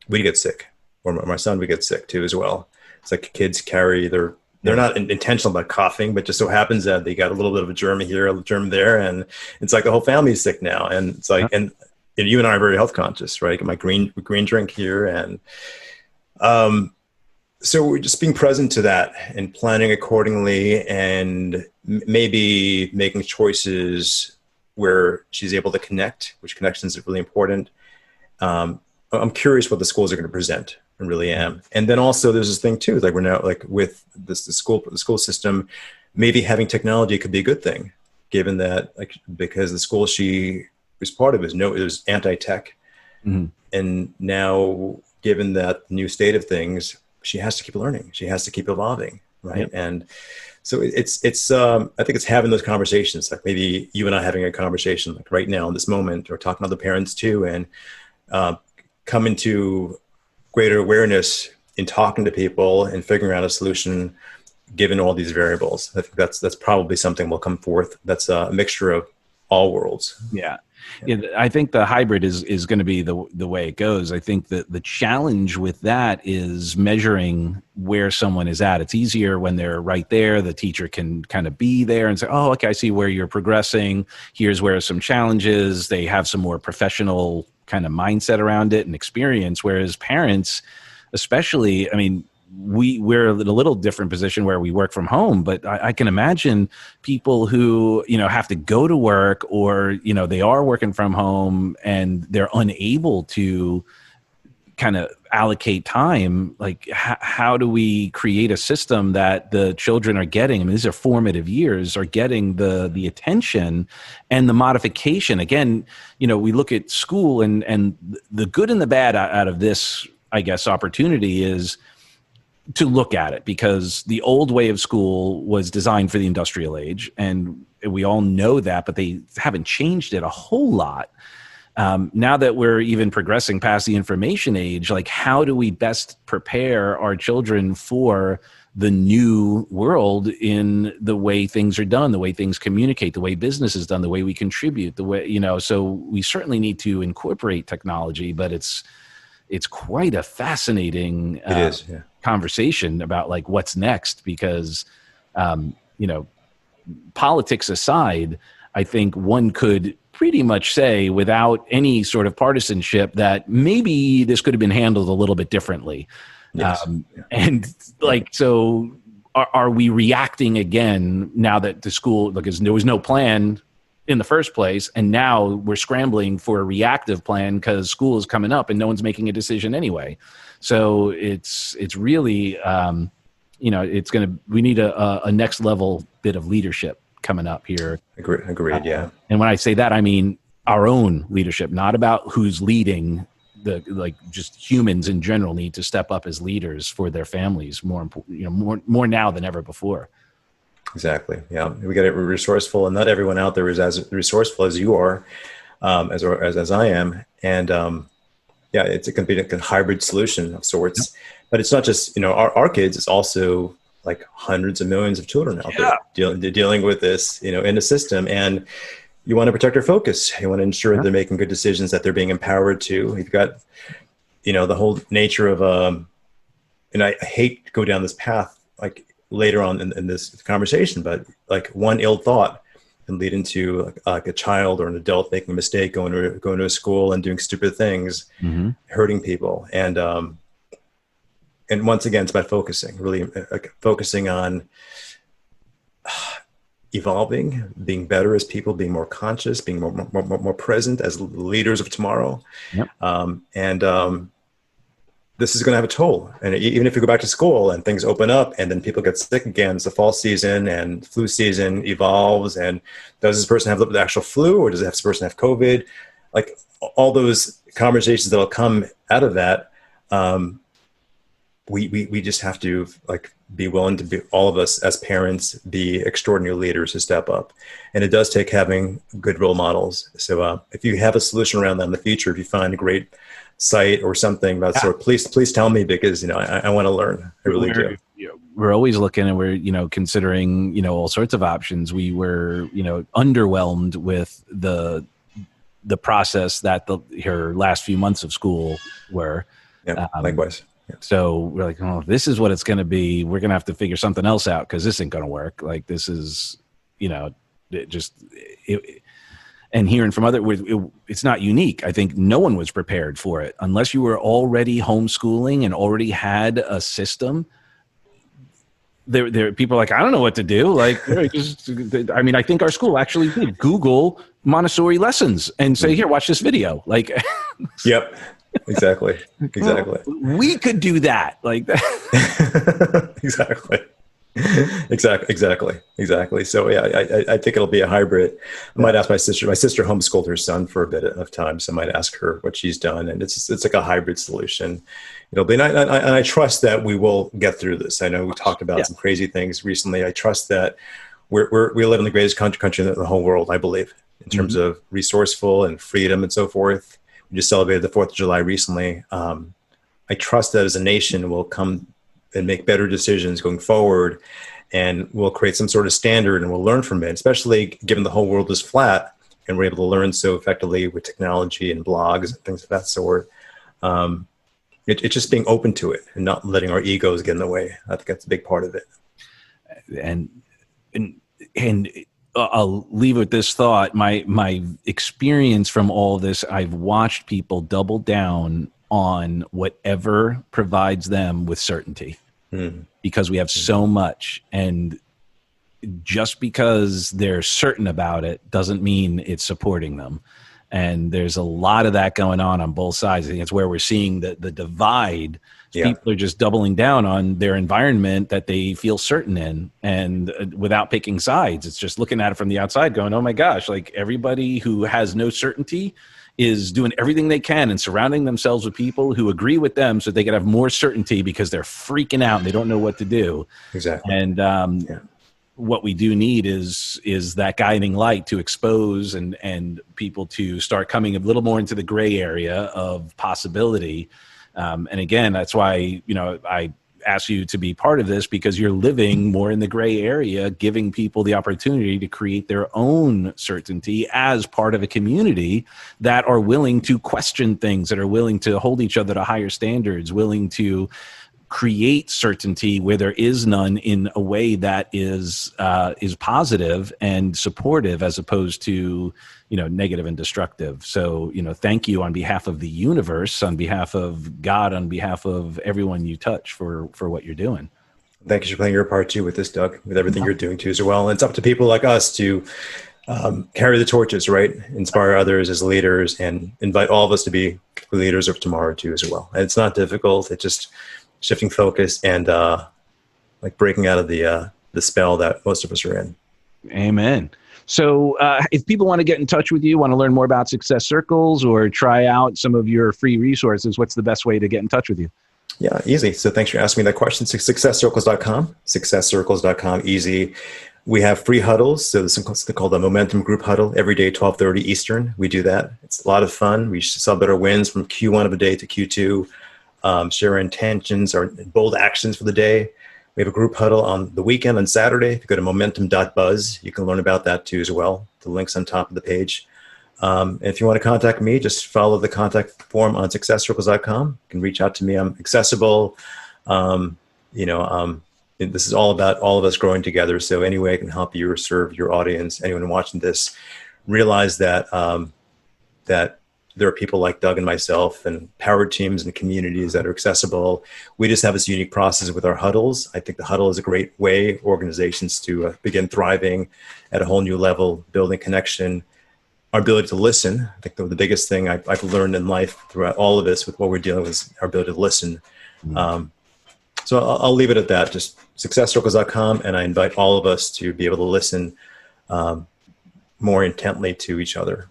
we'd get sick. Or my son would get sick too as well. It's like kids carry they're not intentional about coughing, but just so happens that they got a little bit of a germ here, a germ there, and it's like the whole family's sick now. And it's like, and you and I are very health conscious, right? Got my green drink here, and so we're just being present to that and planning accordingly, and maybe making choices where she's able to connect, which connections are really important. I'm curious what the schools are going to present. I really am. And then also there's this thing too, like we're now like with the school system, maybe having technology could be a good thing, given that like, because the school she was part of it was anti-tech. Mm-hmm. And now given that new state of things, she has to keep learning. She has to keep evolving. Right. Yep. And so it's I think it's having those conversations, like maybe you and I having a conversation like right now in this moment, or talking to other parents too, and coming to greater awareness in talking to people and figuring out a solution given all these variables. I think that's probably something will come forth. That's a mixture of all worlds. Yeah. I think the hybrid is going to be the way it goes. I think that the challenge with that is measuring where someone is at. It's easier when they're right there. The teacher can kind of be there and say, oh, okay, I see where you're progressing. Here's where some challenges. They have some more professional kind of mindset around it and experience. Whereas parents, especially, I mean, we're in a little different position where we work from home, but I can imagine people who, have to go to work, or, they are working from home and they're unable to kind of allocate time. Like, how do we create a system that the children are getting? I mean, these are formative years, are getting the attention and the modification. Again, we look at school and the good and the bad out of this, I guess, opportunity is, to look at it, because the old way of school was designed for the industrial age, and we all know that, but they haven't changed it a whole lot. Now that we're even progressing past the information age, like, how do we best prepare our children for the new world in the way things are done, the way things communicate, the way business is done, the way we contribute, the way, so we certainly need to incorporate technology, but it's quite a fascinating conversation about like what's next, because, politics aside, I think one could pretty much say without any sort of partisanship that maybe this could have been handled a little bit differently. Yes. And like, so are we reacting again now that the school, because there was no plan in the first place, and now we're scrambling for a reactive plan because school is coming up and no one's making a decision anyway. So it's really, we need a next level bit of leadership coming up here. Agreed. Yeah. And when I say that, I mean our own leadership, not about who's leading. Just humans in general need to step up as leaders for their families more now than ever before. Exactly. Yeah. We got to be resourceful, and not everyone out there is as resourceful as you are, as I am. And it can be a hybrid solution of sorts, but it's not just, our kids, it's also like hundreds of millions of children out there dealing with this, in the system. And you want to protect their focus. You want to ensure they're making good decisions, that they're being empowered to. You've got, the whole nature of, and I hate to go down this path, like later on in this conversation, but like one ill thought can lead into like a child or an adult making a mistake, going to a school and doing stupid things, hurting people. And once again, it's about focusing, really focusing on evolving, being better as people, being more conscious, being more present as leaders of tomorrow. This is going to have a toll. And even if you go back to school and things open up and then people get sick again, it's the fall season and flu season evolves. And does this person have the actual flu, or does this person have COVID? Like all those conversations that'll come out of that. We just have to be willing to be, all of us as parents, be extraordinary leaders to step up. And it does take having good role models. So if you have a solution around that in the future, if you find a great site or something about sort, please tell me, because I want to learn. I really do. We're always looking, and we're considering all sorts of options. We were underwhelmed with the process that her last few months of school were. Yeah, likewise. Yeah. So we're like, oh, this is what it's going to be. We're going to have to figure something else out, because this ain't going to work. Like, this is, and hearing from it's not unique. I think no one was prepared for it unless you were already homeschooling and already had a system. There people are like, I don't know what to do. Like, I think our school actually did Google Montessori lessons and say, here, watch this video. Like, yep. Exactly. Well, we could do that like that. Exactly. So yeah, I think it'll be a hybrid. I might ask my sister. My sister homeschooled her son for a bit of time, so I might ask her what she's done. And it's like a hybrid solution. It'll be, and I trust that we will get through this. I know we talked about some crazy things recently. I trust that we live in the greatest country in the whole world, I believe, in terms of resourceful and freedom and so forth. We just celebrated the 4th of July recently. I trust that as a nation we'll come and make better decisions going forward, and we'll create some sort of standard, and we'll learn from it, especially given the whole world is flat and we're able to learn so effectively with technology and blogs and things of that sort. It's just being open to it and not letting our egos get in the way. I think that's a big part of it. And I'll leave with this thought. My experience from all this, I've watched people double down on whatever provides them with certainty, because we have so much. And just because they're certain about it doesn't mean it's supporting them. And there's a lot of that going on both sides. I think it's where we're seeing the divide. People are just doubling down on their environment that they feel certain in, and without picking sides. It's just looking at it from the outside going, oh my gosh, like everybody who has no certainty is doing everything they can and surrounding themselves with people who agree with them so they can have more certainty because they're freaking out and they don't know what to do. Exactly. And what we do need is that guiding light to expose and people to start coming a little more into the gray area of possibility. And again, that's why, I ask you to be part of this, because you're living more in the gray area, giving people the opportunity to create their own certainty as part of a community that are willing to question things, that are willing to hold each other to higher standards, willing to create certainty where there is none in a way that is positive and supportive, as opposed to negative and destructive. So thank you on behalf of the universe, on behalf of God, on behalf of everyone you touch for what you're doing. Thank you for playing your part too with this, Doug, with everything you're doing too as well. And it's up to people like us to carry the torches, right? Inspire others as leaders and invite all of us to be leaders of tomorrow too as well. And it's not difficult. It's just shifting focus and like breaking out of the spell that most of us are in. Amen. So if people want to get in touch with you, want to learn more about Success Circles or try out some of your free resources, what's the best way to get in touch with you? Yeah, easy. So thanks for asking me that question. Successcircles.com, successcircles.com, easy. We have free huddles. So this is called a Momentum Group Huddle every day, 12:30 Eastern. We do that. It's a lot of fun. We celebrate our wins from Q1 of a day to Q2, share our intentions, our bold actions for the day. We have a group huddle on the weekend on Saturday. If you go to momentum.buzz, you can learn about that too as well. The link's on top of the page. And if you want to contact me, just follow the contact form on successcircles.com. You can reach out to me. I'm accessible. This is all about all of us growing together. So any way I can help you or serve your audience, anyone watching this, realize that that there are people like Doug and myself and powered teams and communities that are accessible. We just have this unique process with our huddles. I think the huddle is a great way organizations to begin thriving at a whole new level, building connection, our ability to listen. I think the biggest thing I've learned in life throughout all of this with what we're dealing with is our ability to listen. So I'll leave it at that, just successcircles.com. And I invite all of us to be able to listen more intently to each other.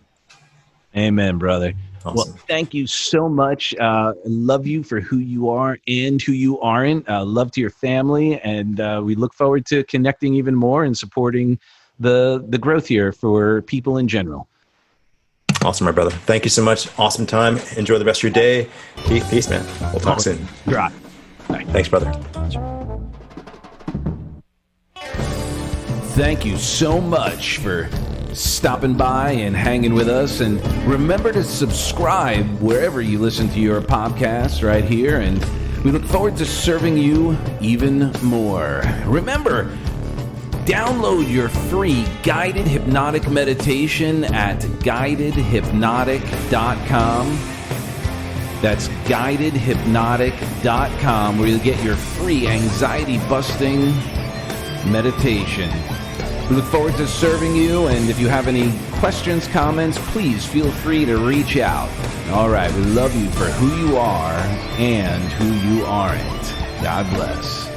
Amen, brother. Awesome. Well, thank you so much. Love you for who you are and who you aren't. Love to your family. And we look forward to connecting even more and supporting the growth here for people in general. Awesome, my brother. Thank you so much. Awesome time. Enjoy the rest of your day. Peace, man. We'll talk soon. Right. Thanks, brother. Thank you so much for stopping by and hanging with us. And remember to subscribe wherever you listen to your podcasts right here. And we look forward to serving you even more. Remember, download your free guided hypnotic meditation at guidedhypnotic.com. That's guidedhypnotic.com, where you'll get your free anxiety-busting meditation. We look forward to serving you, and if you have any questions, comments, please feel free to reach out. All right, we love you for who you are and who you aren't. God bless.